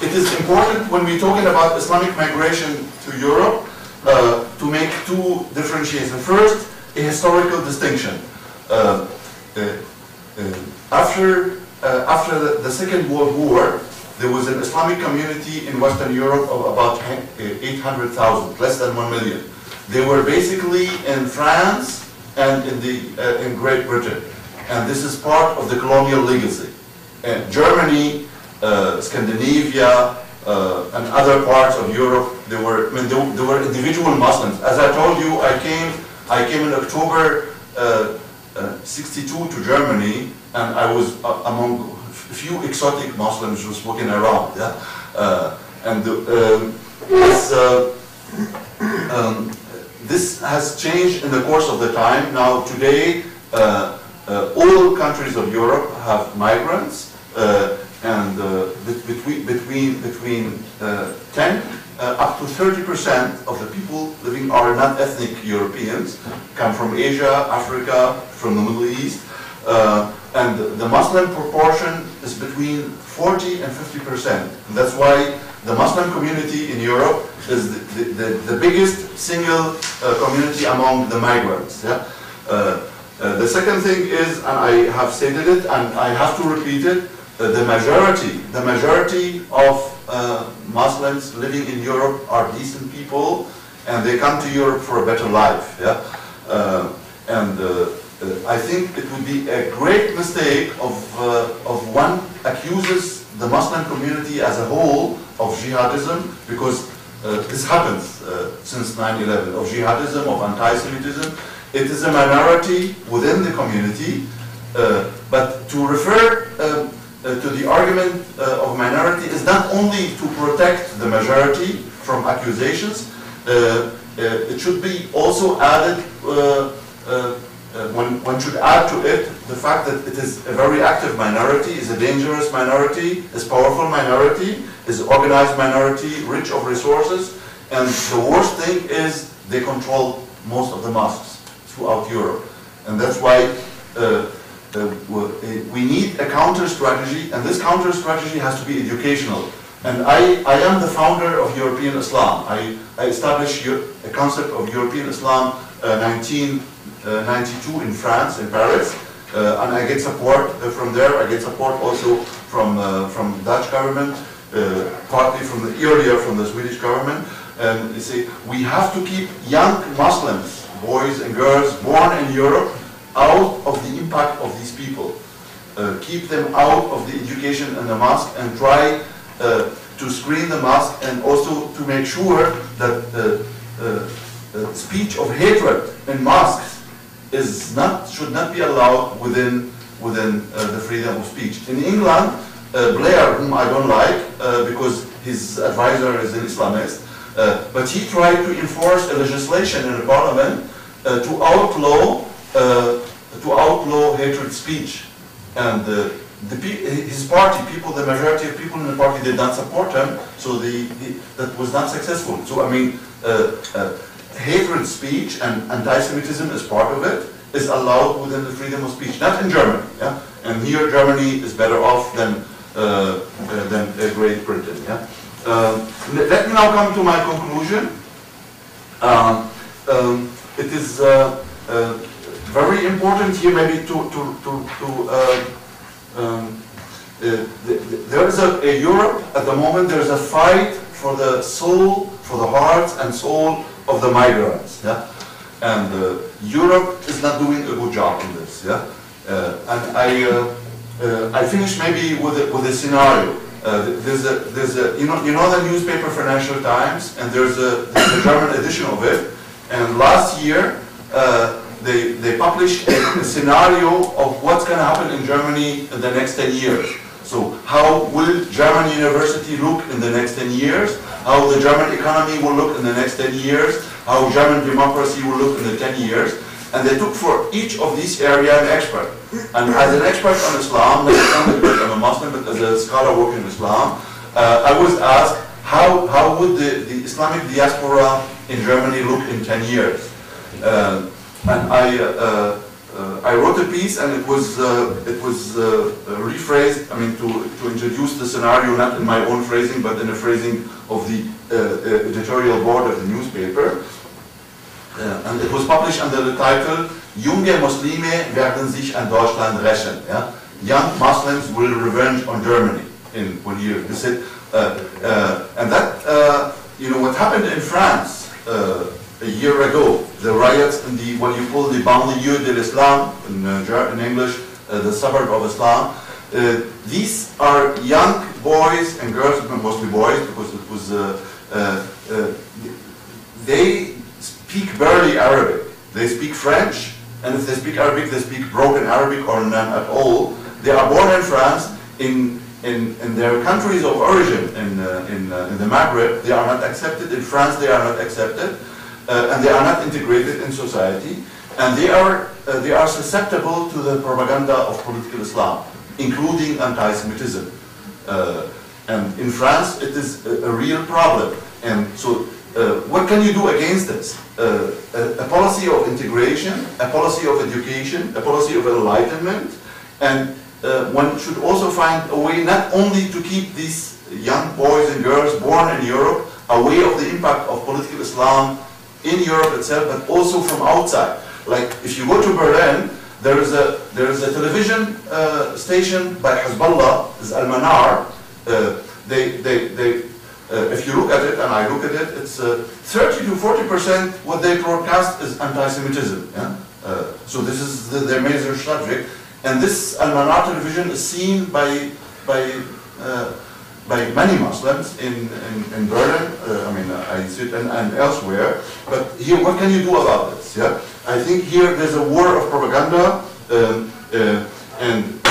It is important when we're talking about Islamic migration to Europe to make 2 differentiations. First, a historical distinction. After the Second World War, there was an Islamic community in Western Europe of about 800,000, less than 1 million. They were basically in France and in Great Britain, and this is part of the colonial legacy. Germany, Scandinavia, and other parts of Europe, there were individual Muslims. As I told you, I came in October '62 to Germany, and I was among a few exotic Muslims just walking around. Yeah? This has changed in the course of the time. Now today, all countries of Europe have migrants, and between 10 up to 30% of the people living are not ethnic Europeans, come from Asia, Africa, from the Middle East, and the Muslim proportion is between 40 and 50%. And that's why the Muslim community in Europe is the biggest single community among the migrants. Yeah? The second thing is, and I have stated it, and I have to repeat it, the majority of Muslims living in Europe are decent people, and they come to Europe for a better life. Yeah? I think it would be a great mistake of one accuses the Muslim community as a whole of jihadism, because this happens since 9/11, of jihadism, of anti-Semitism. It is a minority within the community, but to refer to the argument of minority is not only to protect the majority from accusations, it should be also added, one should add to it the fact that it is a very active minority, is a dangerous minority, is powerful minority, is organized minority, rich of resources, and the worst thing is they control most of the mosques throughout Europe. And that's why we need a counter strategy, and this counter strategy has to be educational. And I am the founder of European Islam. I established a concept of European Islam 1992 in France, in Paris, and I get support from there. I get support also from the Dutch government, partly earlier from the Swedish government. And you see, we have to keep young Muslims, boys and girls born in Europe, out of the impact of these people. Keep them out of the education in the mosque, and try to screen the mosque, and also to make sure that speech of hatred in mosques should not be allowed within the freedom of speech. In England, Blair, whom I don't like because his advisor is an Islamist, but he tried to enforce a legislation in the parliament to outlaw hatred speech, and his party, the majority of people in the party did not support him, so that was not successful. So I mean, hatred speech and anti-Semitism is part of it, is allowed within the freedom of speech, not in Germany. Yeah? And here Germany is better off than Great Britain. Yeah? Let me now come to my conclusion. It is very important here maybe there is a Europe at the moment, there is a fight for the soul, for the hearts and soul of the migrants. Yeah? And Europe is not doing a good job in this. Yeah? And I finish maybe with a scenario. There's a you know the newspaper Financial Times, and there's a German edition of it. And last year they published a scenario of what's going to happen in Germany in the next 10 years. So how will German university look in the next 10 years? How the German economy will look in the next 10 years? how German democracy will look in the 10 years. And they took for each of these areas an expert. And as an expert on Islam, not only because I'm a Muslim, but as a scholar working in Islam, I was asked, how would the Islamic diaspora in Germany look in 10 years? And I wrote a piece, and it was rephrased. I mean, to introduce the scenario not in my own phrasing, but in a phrasing of the editorial board of the newspaper. And it was published under the title "Junge Muslime werden sich an Deutschland rächen." Yeah? Young Muslims will revenge on Germany in 1 year. They said, and that what happened in France a year ago, the riots in the what you call the banlieue de l'Islam in English, the suburb of Islam. These are young boys and girls, mostly boys, because it was they speak barely Arabic. They speak French, and if they speak Arabic, they speak broken Arabic or none at all. They are born in France. In their countries of origin, in the Maghreb, they are not accepted. In France, they are not accepted, and they are not integrated in society. And they are susceptible to the propaganda of political Islam, including anti-Semitism. And in France, it is a real problem. And so, what can you do against this? A policy of integration, a policy of education, a policy of enlightenment, and one should also find a way not only to keep these young boys and girls born in Europe away of the impact of political Islam in Europe itself, but also from outside. Like if you go to Berlin, there is a television station by Hezbollah, is Al-Manar. If you look at it, and I look at it, it's 30 to 40% what they broadcast is anti-Semitism. Yeah? So this is their major subject, and this Al-Manar television is seen by many Muslims in Berlin. I mean, I see it and elsewhere. But here, what can you do about this? Yeah, I think here there's a war of propaganda, and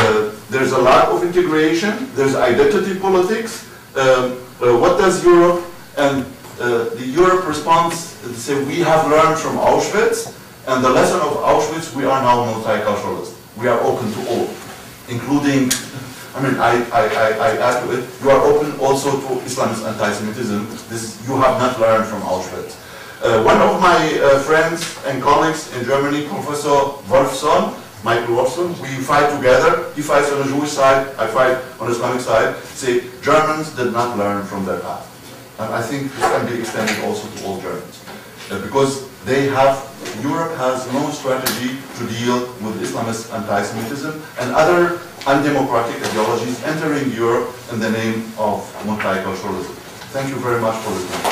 there's a lack of integration. There's identity politics. What does Europe and the Europe response? They say we have learned from Auschwitz, and the lesson of Auschwitz: we are now multiculturalist. We are open to all, including. I mean, I add to it. You are open also to Islamist anti-Semitism. This you have not learned from Auschwitz. One of my friends and colleagues in Germany, Professor Wolfson, Michael Wolfson, we fight together. He fights on the Jewish side, I fight on the Islamic side. Say Germans did not learn from their past, and I think this can be extended also to all Germans, because they have. Europe has no strategy to deal with Islamist anti-Semitism and other undemocratic ideologies entering Europe in the name of multiculturalism. Thank you very much for listening.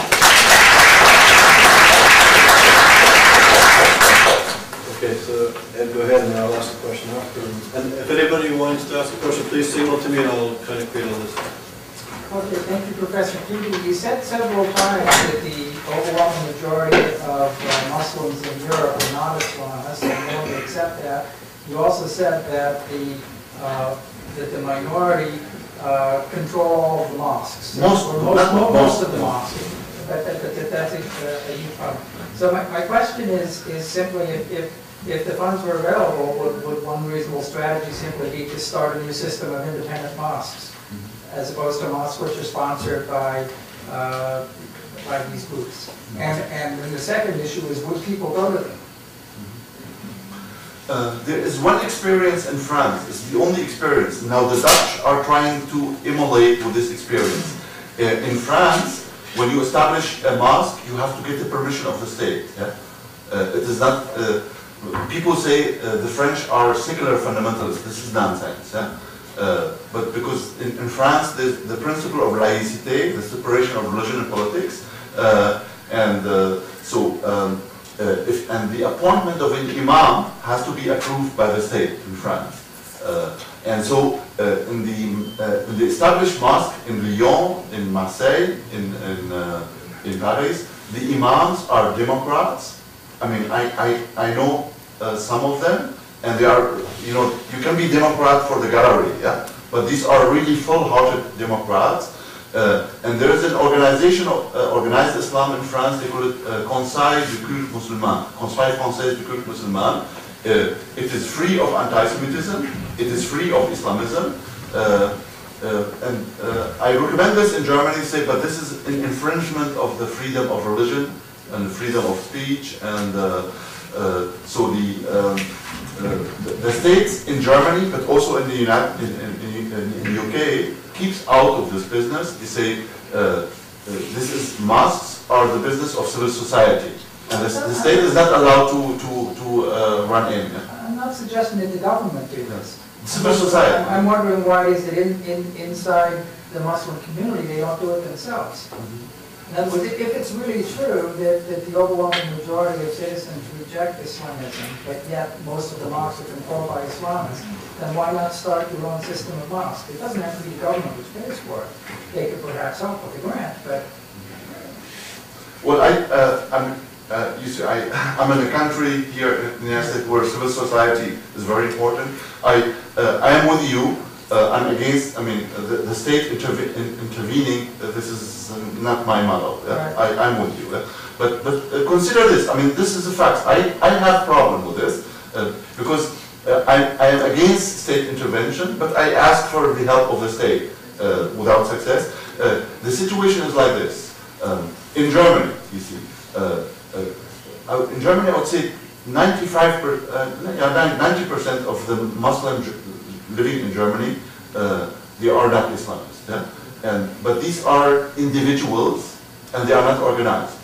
Okay, so Ed, go ahead and I'll ask a question after. And if anybody wants to ask a question, please signal to me and I'll kind of create a list.
Okay, thank you, Professor Tibi. You said several times that the overwhelming majority of Muslims in Europe are not Islamists, and no one would accept that. You also said that the minority control all of the mosques.
Most
of the mosques. That's a huge problem. So my question is simply if the funds were available, would one reasonable strategy simply be to start a new system of independent mosques, as opposed to mosques which are sponsored by these groups? And then the second issue is, would people go to them?
There is one experience in France. It's the only experience. Now the Dutch are trying to emulate with this experience. In France, when you establish a mosque, you have to get the permission of the state. Yeah? It is not. People say the French are secular fundamentalists. This is nonsense. Yeah? But because in France, there's the principle of laïcité, the separation of religion and politics, and the appointment of an imam has to be approved by the state in France. And so in the established mosque in Lyon, in Marseille, in Paris, the imams are Democrats. I mean, I know some of them, and they are, you can be Democrat for the gallery, yeah? But these are really full-hearted Democrats. And there is an organization of organized Islam in France. They call it Conseil du culte musulman, Conseil français du culte musulman. It is free of anti-Semitism. It is free of Islamism. And I recommend this in Germany, say, but this is an infringement of the freedom of religion and the freedom of speech, and so the states in Germany, but also in the UK, keeps out of this business. They say mosques are the business of civil society, and the state is not allowed to run in.
I'm not suggesting that the government do this.
Civil society.
I'm wondering why is it inside the Muslim community they don't do it themselves. In other words, if it's really true that the overwhelming majority of citizens reject Islamism, but yet most of the mosques are controlled by Islamists, then why not start your own system of mosques? It doesn't have to be the government which pays for it. They could perhaps help with the grant, but...
Well, you see, I'm in a country here in the United States where civil society is very important. I am with you. I'm against, the state intervening. This is not my model.
Right.
I'm with you. But consider this. This is a fact. I have problem with this because I am against state intervention, but I ask for the help of the state without success. The situation is like this. In Germany, you see, in Germany, I would say 90% of the Muslims living in Germany, they are not Islamists. Yeah? But these are individuals, and they are not organized.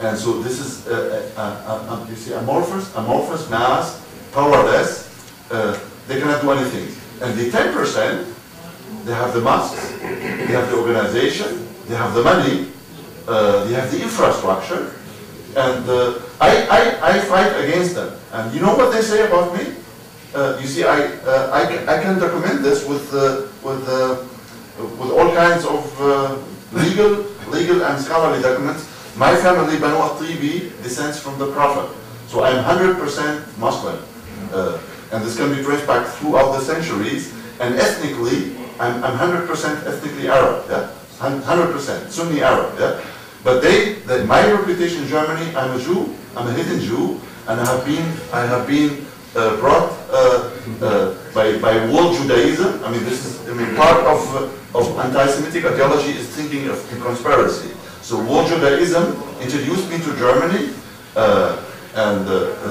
And so this is, you see, amorphous mass, powerless. They cannot do anything. And the 10%, they have the mosques, they have the organization, they have the money, they have the infrastructure, and I fight against them. And you know what they say about me? You see, I can document this with all kinds of legal and scholarly documents. My family, Banu Tibi, descends from the Prophet, so I'm 100% Muslim, and this can be traced back throughout the centuries. And ethnically, I'm 100% ethnically Arab. Yeah, 100% Sunni Arab. Yeah. But my reputation in Germany, I'm a Jew, I'm a hidden Jew, and I have been brought by world Judaism. This is part of anti-Semitic ideology is thinking of conspiracy. So world Judaism introduced me to Germany and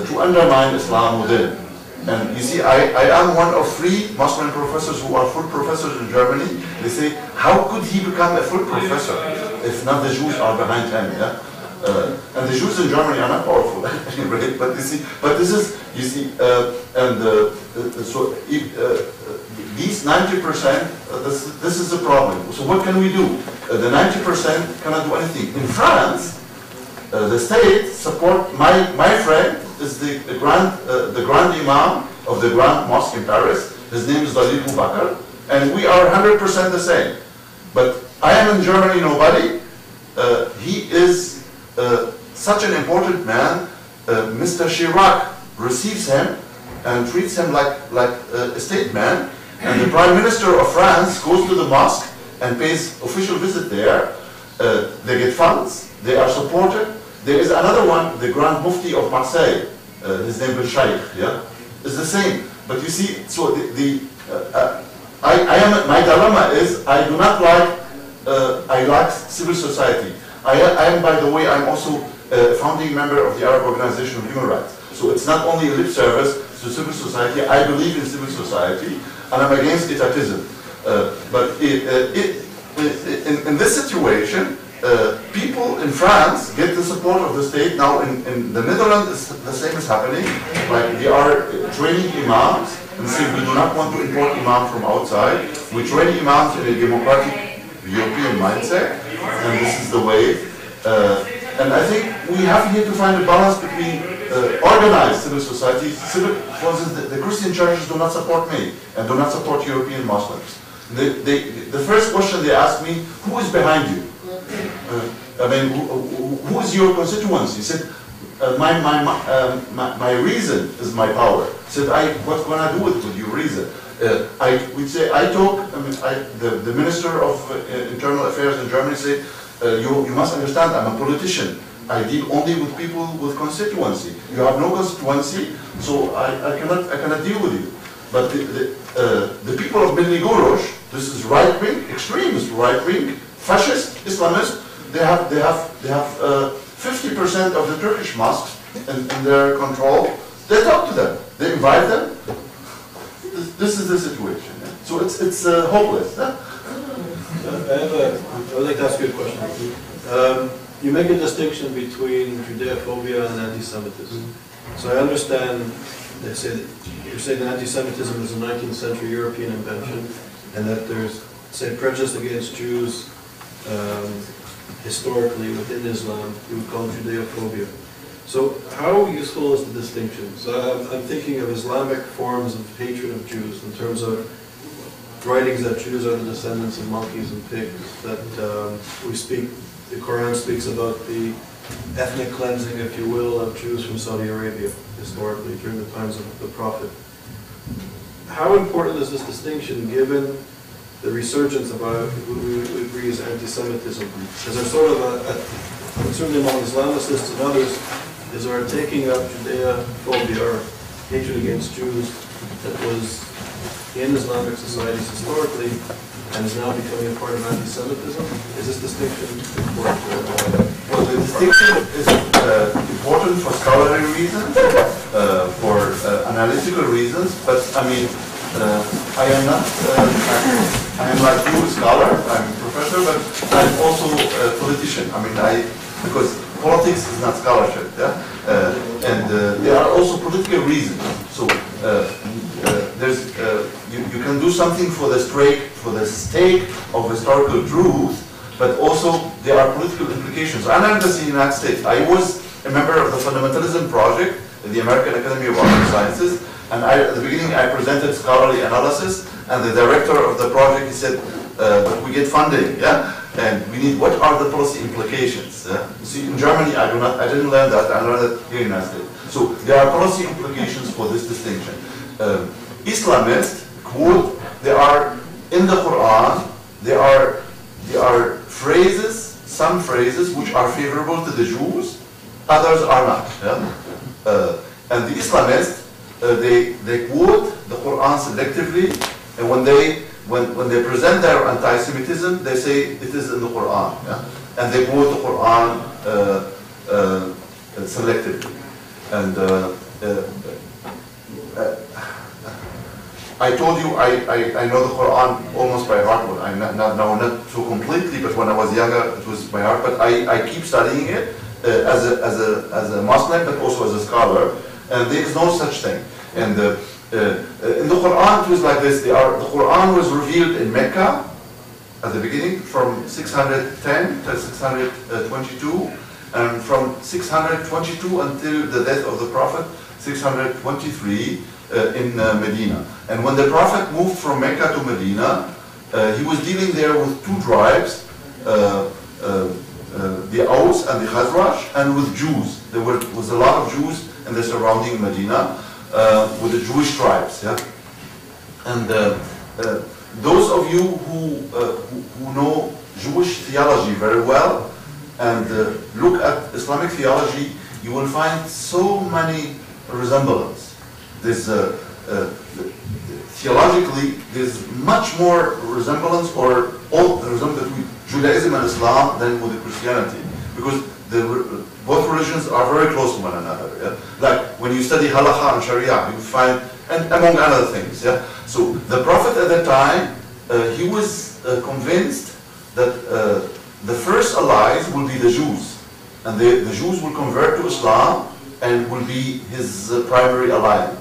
to undermine Islam within. And you see, I am one of 3 Muslim professors who are full professors in Germany. They say, how could he become a full professor if not the Jews are behind him? Yeah? And the Jews in Germany are not powerful, right? But you see, this is, you see, these 90%, this is the problem. So what can we do? The 90% cannot do anything. In France, the state support my friend is the grand imam of the Grand Mosque in Paris. His name is Dalil Boubacar, and we are 100% the same. But I am in Germany nobody. He is such an important man. Mr. Chirac receives him and treats him like a state man. And the Prime Minister of France goes to the mosque and pays official visit there. They get funds. They are supported. There is another one, the Grand Mufti of Marseille. His name is Sheikh. Yeah, it's the same. But you see, so my dilemma is I do not like. I like civil society. I am, by the way, I'm also a founding member of the Arab Organization of Human Rights. So it's not only a lip service to civil society. I believe in civil society, and I'm against etatism. But in this situation, people in France get the support of the state. Now in the Netherlands, the same is happening. Like they are training imams and saying we do not want to import imams from outside. We train imams in a democratic European mindset, and this is the way. And I think we have here to find a balance between organized civil society. For instance, the Christian churches do not support me and do not support European Muslims. The first question they ask me, who is behind you? Who is your constituency? He said, my reason is my power. He said, what can I do with your reason? I would say, the Minister of Internal Affairs in Germany said, you must understand, I'm a politician. I deal only with people with constituency. You have no constituency, so I cannot deal with you. But the people of Milli-Gorosh, this is right-wing, extremist right-wing, fascist, Islamist, they have 50% of the Turkish mosques in their control. They talk to them, they invite them. This is the situation. Yeah? So it's hopeless. Yeah?
I would like to ask you a question. You make a distinction between Judeophobia and anti-Semitism. So I understand you're saying that anti-Semitism is a 19th century European invention, and that there's, say, prejudice against Jews historically within Islam. You would call Judeophobia. So how useful is the distinction? So I'm thinking of Islamic forms of hatred of Jews in terms of writings that Jews are the descendants of monkeys and pigs, that the Quran speaks about the ethnic cleansing, if you will, of Jews from Saudi Arabia historically during the times of the Prophet. How important is this distinction given the resurgence of who we agree is anti-Semitism? Is there sort of certainly among Islamicists and others, is there a taking up Judeophobia or hatred against Jews that was in Islamic societies historically and is now becoming a part of anti-Semitism? Is this distinction important?
Well, the distinction is important for scholarly reasons, for analytical reasons, but I mean, I am not, I am like you, a scholar, I'm a professor, but I'm also a politician. I mean, because politics is not scholarship, yeah? And there are also political reasons. So you can do something for the sake of historical truth, but also there are political implications. I'm not just in the United States. I was a member of the Fundamentalism Project at the American Academy of Arts and Sciences, and at the beginning I presented scholarly analysis, and the director of the project, he said, but we get funding, yeah? And we need, what are the policy implications? See, in Germany, I didn't learn that, I learned it here in the United States. So there are policy implications for this distinction. Islamists quote, there are, in the Quran, there are phrases, some phrases which are favorable to the Jews, others are not. Yeah? And the Islamists, they quote the Quran selectively, and when they present their anti-Semitism, they say it is in the Quran, yeah? And they quote the Quran selectively. And I told you I know the Quran almost by heart. Well, I'm not so completely, but when I was younger, it was by heart. But I keep studying it as a Muslim, but also as a scholar. And there is no such thing. And in the Quran, it was like this. The Quran was revealed in Mecca at the beginning, from 610 to 622, and from 622 until the death of the Prophet, 623 in Medina. And when the Prophet moved from Mecca to Medina, he was dealing there with two tribes, the Aus and the Khazraj, and with Jews. There was a lot of Jews in the surrounding Medina, with the Jewish tribes. Yeah? And those of you who know Jewish theology very well and look at Islamic theology, you will find so many resemblances. Theologically, there's much more resemblance, or all the resemblance between Judaism and Islam than with Christianity, because both religions are very close to one another. Yeah? Like when you study halakha and sharia, you find, and among other things. Yeah? So the Prophet at that time, he was convinced that the first allies will be the Jews, and the Jews will convert to Islam and will be his primary allies.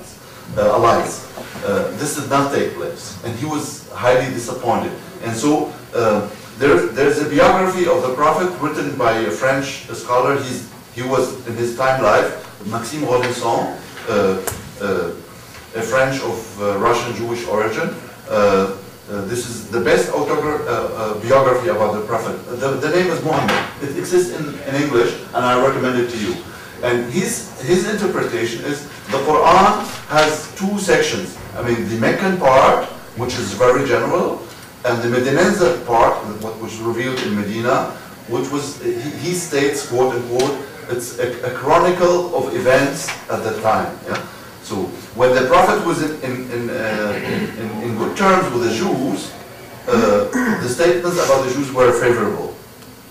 This did not take place, and he was highly disappointed. And so there's a biography of the Prophet written by a French scholar. He was in his time life, Maxime Robinson, a French of Russian Jewish origin. This is the best biography about the Prophet. The name is Muhammad. It exists in English, and I recommend it to you. And his interpretation is the Quran has two sections, I mean, the Meccan part, which is very general, and the Medinense part, what was revealed in Medina, which was, he states, quote unquote, it's a chronicle of events at that time. Yeah? So when the Prophet was in good terms with the Jews, the statements about the Jews were favorable.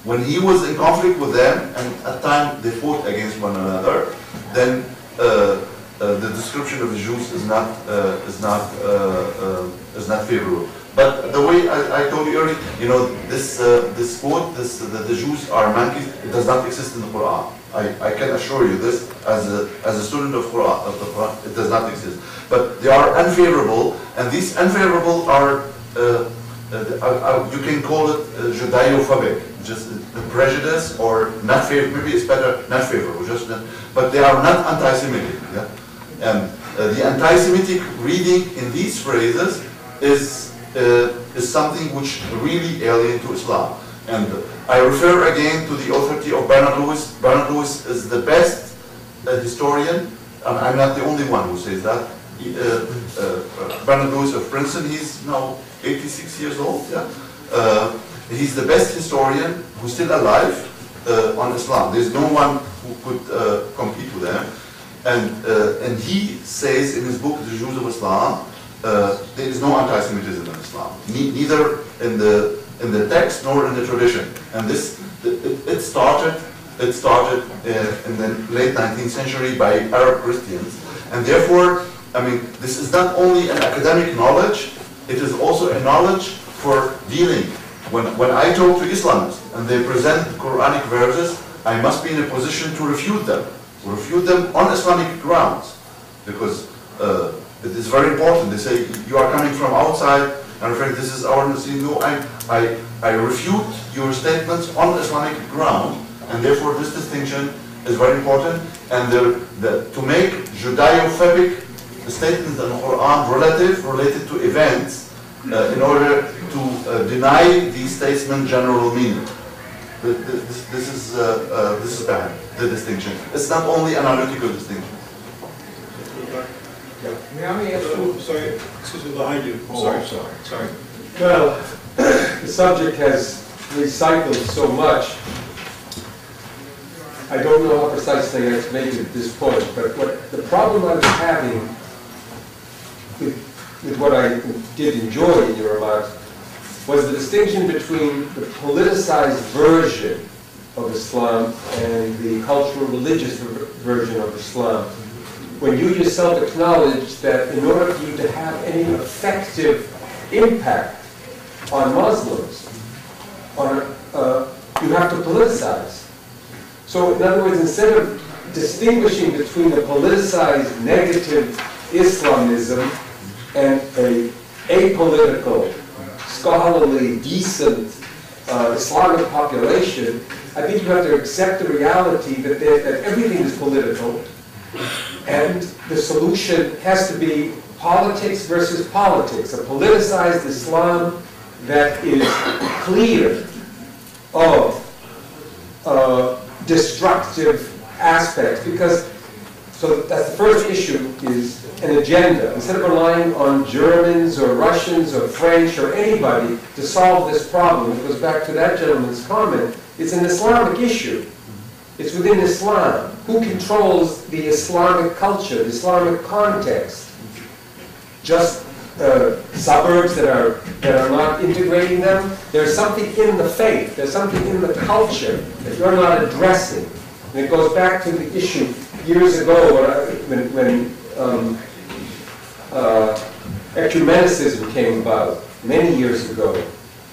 When he was in conflict with them, and at times they fought against one another, then the description of the Jews is not favorable. But the way I told you earlier, you know, this quote, that the Jews are monkeys, it does not exist in the Quran. I can assure you this as a student of the Quran, it does not exist. But they are unfavorable, and these unfavorable are you can call it Judeo-phobic, just the prejudice, or not favorable. Maybe it's better not favorable, just not, but they are not anti-Semitic. Yeah? And the anti-Semitic reading in these phrases is something which really alien to Islam. And I refer again to the authority of Bernard Lewis. Bernard Lewis is the best historian. I'm not the only one who says that. Bernard Lewis of Princeton, he's now 86 years old. Yeah? He's the best historian who's still alive on Islam. There's no one who could compete with him. And he says in his book, The Jews of Islam, there is no anti-Semitism in Islam, neither in the text nor in the tradition. And this, it started in the late 19th century by Arab Christians. And therefore, I mean, this is not only an academic knowledge, it is also a knowledge for dealing. When I talk to Islamists and they present Quranic verses, I must be in a position to refute them on Islamic grounds, because it is very important. They say, you are coming from outside, and referring, this is our, no, I refute your statements on Islamic ground, and therefore this distinction is very important. And to make Judeo-phobic statements in the Quran related to events, in order to deny these statements general meaning. This is bad, the distinction. It's not only analytical distinction.
May I ask you? Sorry, excuse me, behind you. Sorry.
Well, the subject has recycled so much. I don't know how precisely I to make it at this point, but the problem I was having with what I did enjoy in your remarks was the distinction between the politicized version of Islam and the cultural religious version of Islam. When you yourself acknowledge that in order for you to have any effective impact on Muslims, you have to politicize. So in other words, instead of distinguishing between the politicized negative Islamism and a apolitical, scholarly, decent Islamic population, I think you have to accept the reality that everything is political, and the solution has to be politics versus politics, a politicized Islam that is clear of destructive aspects. Because, so that's the first issue, is an agenda. Instead of relying on Germans or Russians or French or anybody to solve this problem, it goes back to that gentleman's comment, it's an Islamic issue. It's within Islam. Who controls the Islamic culture, the Islamic context? Just suburbs that are not integrating them? There's something in the faith, there's something in the culture that you're not addressing. And it goes back to the issue years ago when ecumenicism came about, many years ago.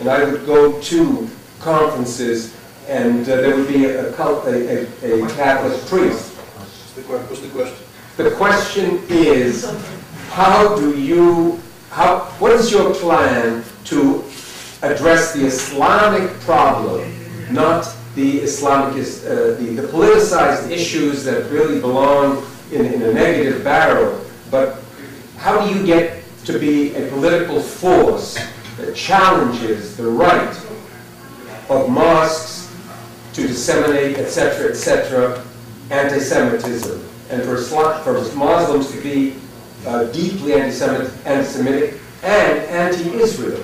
And I would go to conferences, and there would be a Catholic priest.
What's the question?
The question is, what is your plan to address the Islamic problem, not the the politicized issues that really belong in a negative barrel, but how do you get to be a political force that challenges the right of mosques to disseminate, etc., anti-Semitism, and for Muslims to be deeply anti-Semitic and anti-Israel?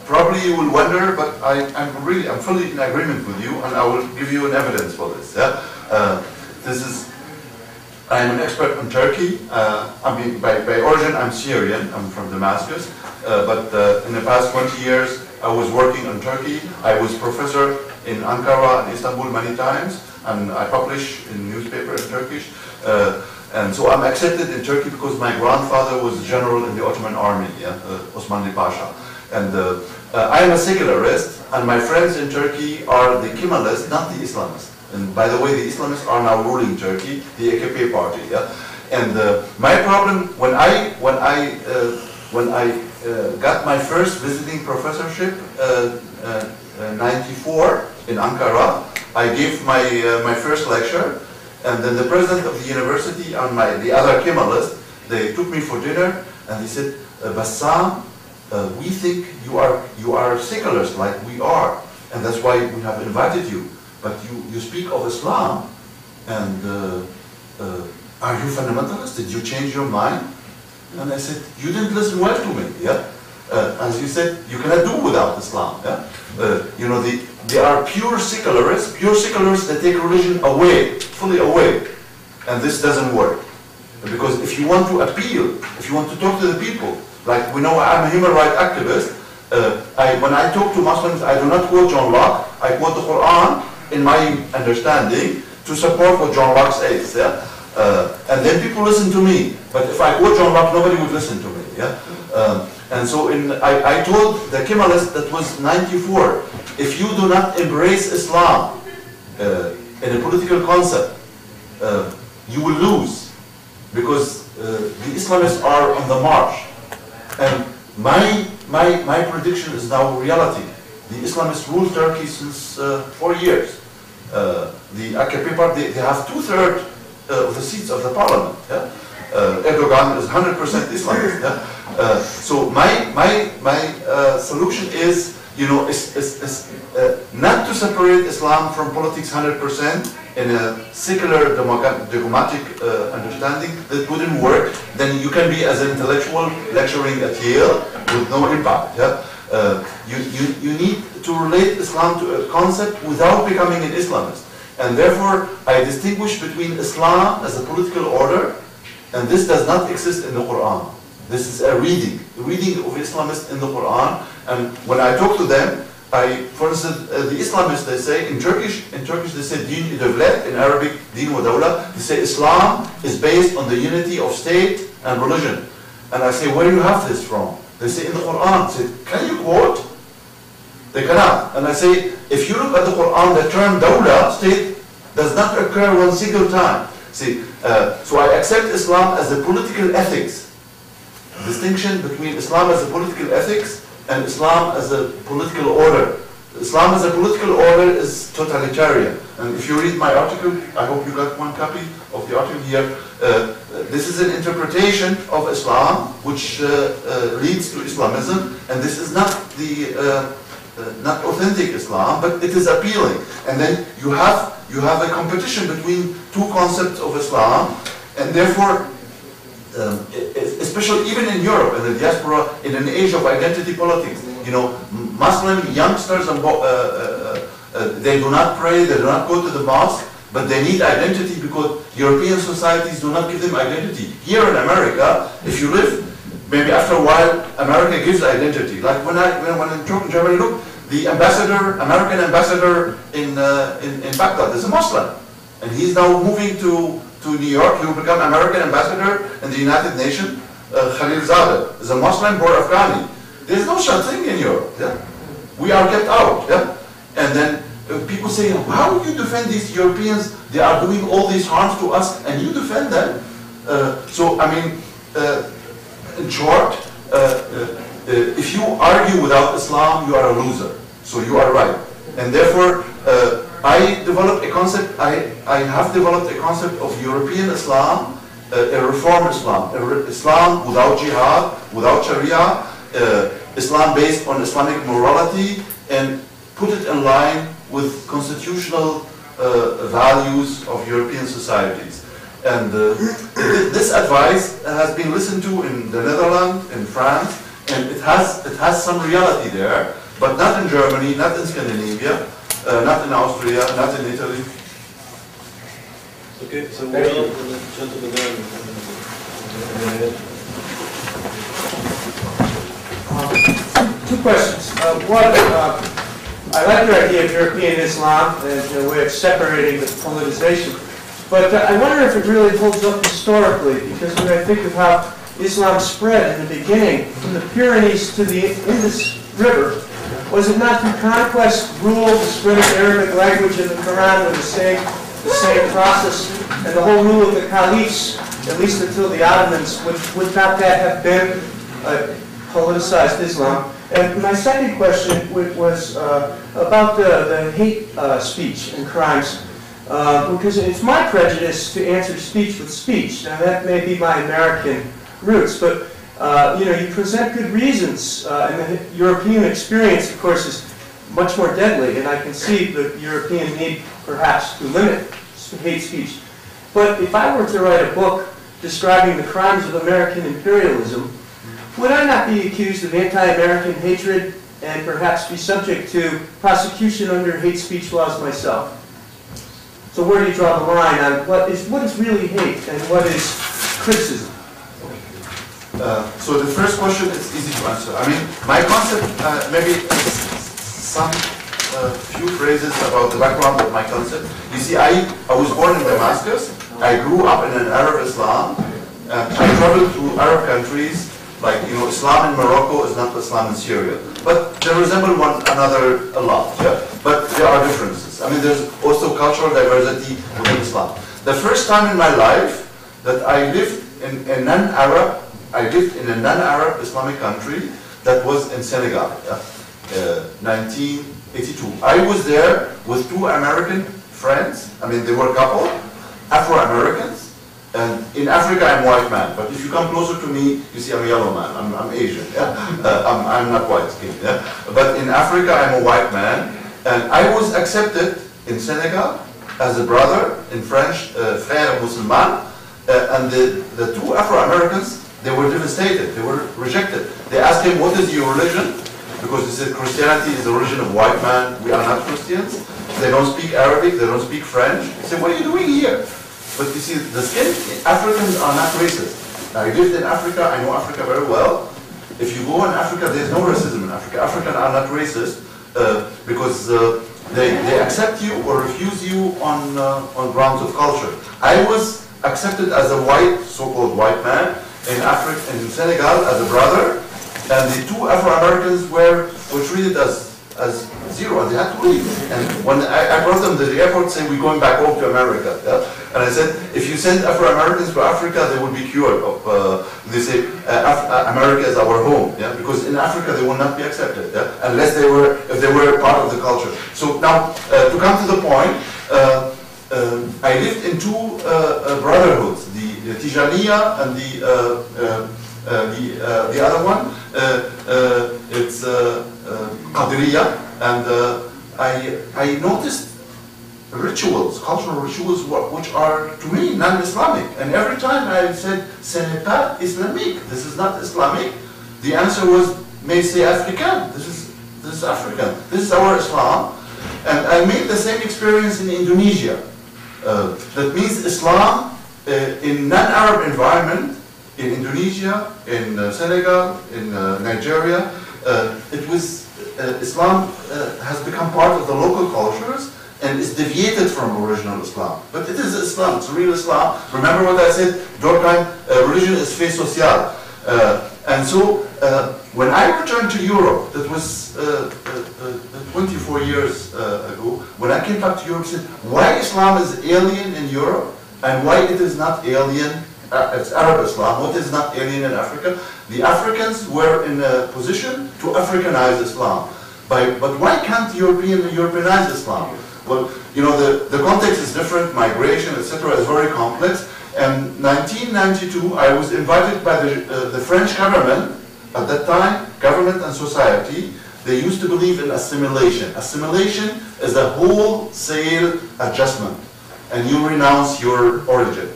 Probably you will wonder, but I'm fully in agreement with you, and I will give you an evidence for this. Yeah? I'm an expert on Turkey. I mean, by origin, I'm Syrian. I'm from Damascus. But in the past 20 years, I was working on Turkey. I was professor in Ankara and Istanbul many times, and I publish in newspaper in Turkish. And so I'm accepted in Turkey because my grandfather was a general in the Ottoman army, yeah, Osmanli Pasha. And I am a secularist, and my friends in Turkey are the Kemalists, not the Islamists. And by the way, the Islamists are now ruling Turkey, the AKP party. Yeah? And my problem, when I got my first visiting professorship, 94 in Ankara, I gave my first lecture, and then the president of the university and the other Kemalists, they took me for dinner, and they said, Bassam, we think you are seculars like we are, and that's why we have invited you. But you speak of Islam, and are you fundamentalist? Did you change your mind? And I said, you didn't listen well to me. Yeah, as you said, you cannot do without Islam. Yeah, you know, they are pure secularists. Pure secularists that take religion away, fully away, and this doesn't work. Because if you want to appeal, if you want to talk to the people, like we know, I'm a human rights activist. When I talk to Muslims, I do not quote John Locke. I quote the Quran, in my understanding, to support what John Locke says. Yeah? And then people listen to me. But if I quote John Locke, nobody would listen to me. Yeah? And so I told the Kemalist, that was 94, if you do not embrace Islam in a political concept, you will lose. Because the Islamists are on the march. And my prediction is now reality. The Islamists rule Turkey since 4 years. The AKP party, they have 2/3 of the seats of the parliament. Yeah? Erdogan is 100% Islamist. Yeah? So my solution is, you know, is not to separate Islam from politics 100% in a secular dogmatic understanding. That wouldn't work. Then you can be as an intellectual lecturing at Yale with no impact. Yeah? You need to relate Islam to a concept without becoming an Islamist. And therefore, I distinguish between Islam as a political order, and this does not exist in the Quran. This is a reading of Islamists in the Quran. And when I talk to them, for instance, the Islamists, they say, in Turkish they say din devlet, in Arabic din wa dawla, they say Islam is based on the unity of state and religion. And I say, where do you have this from? They say, in the Quran. I say, can you quote? They cannot. And I say, if you look at the Quran, the term dawla, state, does not occur one single time. See, so I accept Islam as a political ethics. Distinction between Islam as a political ethics and Islam as a political order. Islam as a political order is totalitarian. And if you read my article, I hope you got one copy of the article here, this is an interpretation of Islam which leads to Islamism, and this is not the not authentic Islam, but it is appealing. And then you have a competition between two concepts of Islam, and therefore, especially even in Europe, in the diaspora, in an age of identity politics, you know, Muslim youngsters, they do not pray, they do not go to the mosque, but they need identity because European societies do not give them identity. Here in America, if you live, maybe after a while, America gives identity. Like when I'm talking in Germany, look, the ambassador, American ambassador in Baghdad is a Muslim, and he's now moving to New York. He will become American ambassador in the United Nations. Khalil Zadeh is a Muslim, born Afghani. There's no such thing in Europe. Yeah? We are kept out. Yeah? And then people say, how do you defend these Europeans? They are doing all these harms to us, and you defend them. So, I mean, in short, if you argue without Islam, you are a loser. So you are right. And therefore, I developed a concept, I have developed a concept of European Islam, a reform Islam. Islam without jihad, without Sharia, Islam based on Islamic morality, and put it in line with constitutional values of European societies. And this advice has been listened to in the Netherlands, in France, and it has some reality there, but not in Germany, not in Scandinavia, not in Austria, not in Italy.
Okay, so we're on to the gentleman there.
Two questions. One, I like your idea of European Islam and a way of separating the politicization, but I wonder if it really holds up historically, because when I think of how Islam spread in the beginning, from the Pyrenees to the Indus River, was it not through conquest, rule, the spread of the Arabic language and the Quran were the same process, and the whole rule of the caliphs, at least until the Ottomans, would not that have been politicized Islam? And my second question was about the hate speech and crimes, because it's my prejudice to answer speech with speech. Now that may be my American roots, but you present good reasons, and the European experience, of course, is much more deadly, and I can see the European need, perhaps, to limit hate speech. But if I were to write a book describing the crimes of American imperialism, would I not be accused of anti-American hatred and perhaps be subject to prosecution under hate speech laws myself? So where do you draw the line on what is really hate and what is criticism?
So the first question is easy to answer. I mean, my concept, maybe some few phrases about the background of my concept. You see, I was born in Damascus. I grew up in an Arab Islam. I traveled to Arab countries, like, Islam in Morocco is not Islam in Syria. But they resemble one another a lot, yeah? But there are differences. I mean, there's also cultural diversity within Islam. The first time in my life that I lived in a non-Arab Islamic country, that was in Senegal, 1982. I was there with two American friends. I mean, they were a couple, Afro-Americans. And in Africa, I'm white man. But if you come closer to me, you see I'm a yellow man. I'm Asian. Yeah? I'm not white skinned. Yeah? But in Africa, I'm a white man. And I was accepted in Senegal as a brother, in French, frère musulman. And the two Afro-Americans, they were devastated. They were rejected. They asked him, what is your religion? Because they said Christianity is the religion of white man. We are not Christians. They don't speak Arabic. They don't speak French. He said, what are you doing here? But you see, the skin, Africans are not racist. I lived in Africa. I know Africa very well. If you go in Africa, there's no racism in Africa. Africans are not racist because they accept you or refuse you on grounds of culture. I was accepted as a white, so-called white man in Africa, in Senegal, as a brother, and the two Afro-Americans were treated as zero, and they had to leave. And when I brought them to the airport, saying we're going back home to America, yeah? And I said, if you send Afro-Americans to Africa, they will be cured of. They say America is our home, yeah? Because in Africa they will not be accepted, yeah? Unless if they were part of the culture. So now, to come to the point, I lived in two brotherhoods, the Tijaniya and the other one. It's Qadriya, and I noticed rituals, cultural rituals, which are to me non-Islamic. And every time I said, "Ce n'est pas islamique," this is not Islamic, the answer was, "Mais c'est africain." This is African. This is our Islam. And I made the same experience in Indonesia. That means Islam in non-Arab environment, in Indonesia, in Senegal, in Nigeria, Islam has become part of the local cultures and is deviated from original Islam. But it is Islam, it's real Islam. Remember what I said, Durkheim, religion is fait social. And so, when I returned to Europe, that was 24 years ago, when I came back to Europe, I said, why Islam is alien in Europe, and why it is not alien, it's Arab Islam, what is not alien in Africa? The Africans were in a position to Africanize Islam. But why can't Europeanize Islam? Well, the context is different, migration, etc. is very complex. And 1992, I was invited by the French government, at that time, government and society, they used to believe in assimilation. Assimilation is a wholesale adjustment, and you renounce your origin.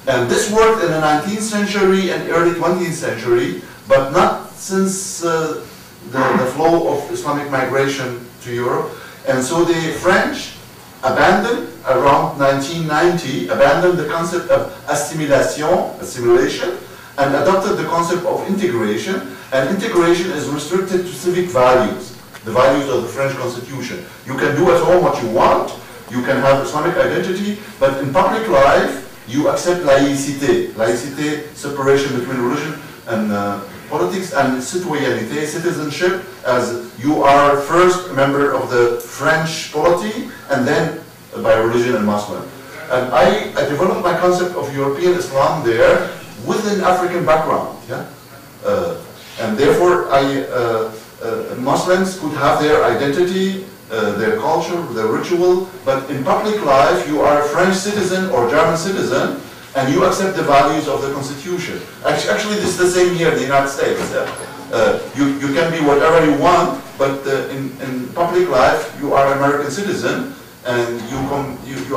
And this worked in the 19th century and early 20th century, but not since the flow of Islamic migration to Europe. And so the French abandoned, around 1990, abandoned the concept of assimilation, and adopted the concept of integration. And integration is restricted to civic values, the values of the French Constitution. You can do at home what you want, you can have Islamic identity, but in public life, you accept laïcité. Laïcité, separation between religion and politics, and citoyenneté, citizenship, as you are first a member of the French polity, and then by religion and Muslim. And I developed my concept of European Islam there with an African background. Yeah? And therefore, Muslims could have their identity, their culture, their ritual, but in public life, you are a French citizen or German citizen, and you accept the values of the Constitution. Actually, this is the same here in the United States. You can be whatever you want, but in public life, you are an American citizen, and you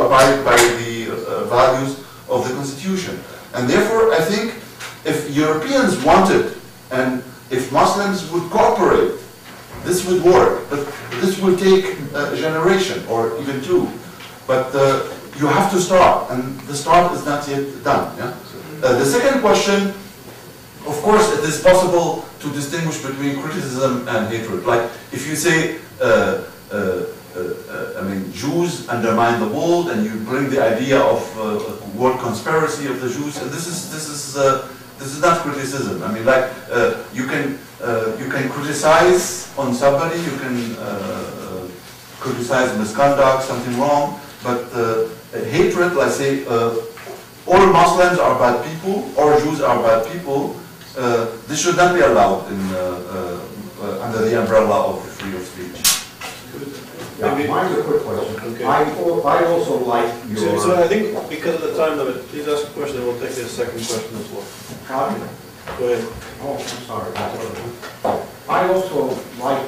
abide by the values of the Constitution. And therefore, I think if Europeans wanted, and if Muslims would cooperate, this would work. But this will take a generation or even two. But you have to start, and the start is not yet done. Yeah? The second question, of course, it is possible to distinguish between criticism and hatred. Like if you say, Jews undermine the world, and you bring the idea of world conspiracy of the Jews, and this is not criticism. I mean, like you can criticize on somebody, you can criticize misconduct, something wrong, but hatred, let's say, all Muslims are bad people, all Jews are bad people. This should not be allowed under the umbrella of freedom of speech.
Yeah, mine's a quick question.
Okay.
I also like your...
So I think because of the time limit, please ask a question and we'll take the second question as well. Go ahead.
Oh, I'm sorry. I also like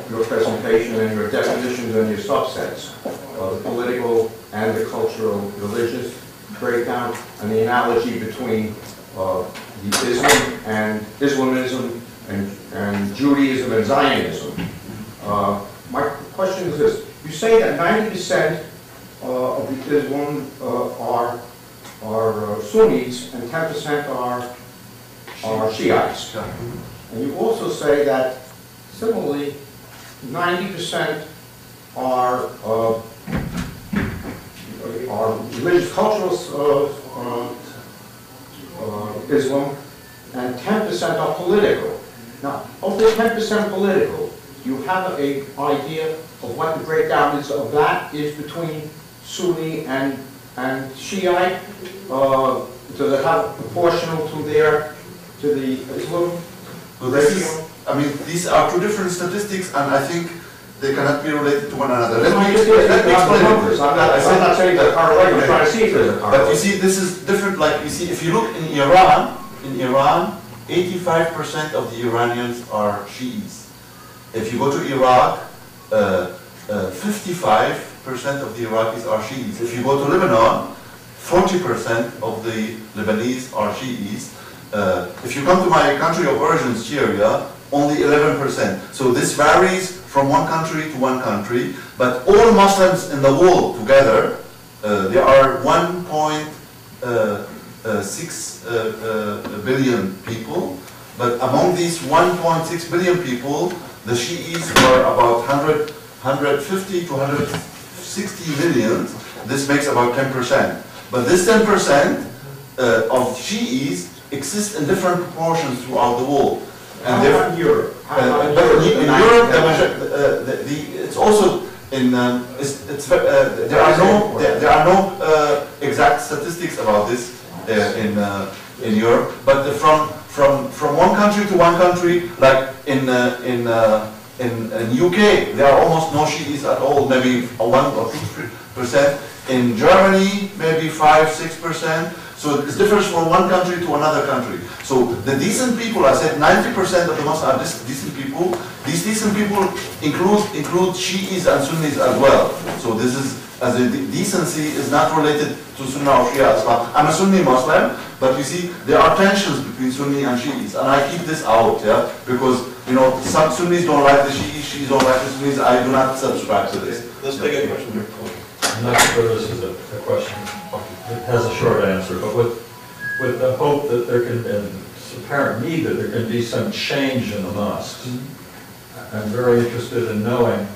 your presentation and your definitions and your subsets, the political and the cultural, religious breakdown, and the analogy between the Islam and Islamism and Judaism and Zionism. My question is this: you say that 90% of the Islam are Sunnis and 10% are Shiites. And you also say that similarly 90% are religious cultural Islam and 10% are political. Now, of the 10% political, you have an idea of what the breakdown is of that is between Sunni and Shiite? Does it have proportional to the Islam?
So these are two different statistics, and I think they cannot be related to one another. Let me explain it.
I'm not saying that correlation. I'm trying to see if there's a correlation.
But you see, this is different. Like you see, if you look in Iran, 85% of the Iranians are Shiites. If you go to Iraq, 55% of the Iraqis are Shiites. If you go to Lebanon, 40% of the Lebanese are Shiites. If you come to my country of origin, Syria, only 11%. So this varies from one country to one country, but all Muslims in the world together, there are 1.6 billion people, but among these 1.6 billion people, the Shiites are about 150 to 160 million. This makes about 10%. But this 10% of Shiites exist in different proportions throughout the world. And
how about Europe?
In Europe, it's also in. There are no exact statistics about this in Europe. But from one country to one country, like in UK, there are almost no Shiites at all. Maybe 1 or 2%. In Germany, maybe 5-6%. So it differs from one country to another country. So the decent people, I said 90% of the Muslims are decent people. These decent people include Shiites and Sunnis as well. So this is as a decency is not related to Sunnah or Shia Islam. I'm a Sunni Muslim, but you see, there are tensions between Sunni and Shiis, and I keep this out, yeah, because, you know, some Sunnis don't like the Shiis, Shiis don't like the Sunnis. I do not subscribe to this.
Let's take a question here.
I'm not sure this is a question that has a short answer, but with the hope that there can, and it's apparent need that there can be some change in the mosques. I'm very interested in knowing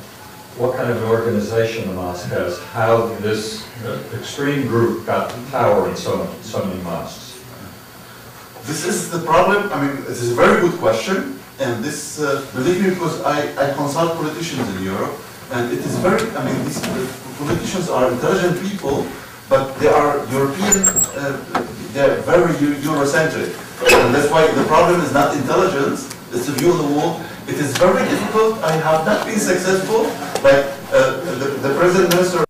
what kind of organization the mosque has, how this extreme group got power in so many mosques.
This is the problem. I mean, this is a very good question, and this, believe me, because I consult politicians in Europe, and it is very, I mean, these politicians are intelligent people, but they are European, they're very Eurocentric. And that's why the problem is not intelligence, it's a view of the world. It is very difficult. I have not been successful. Like the President Minister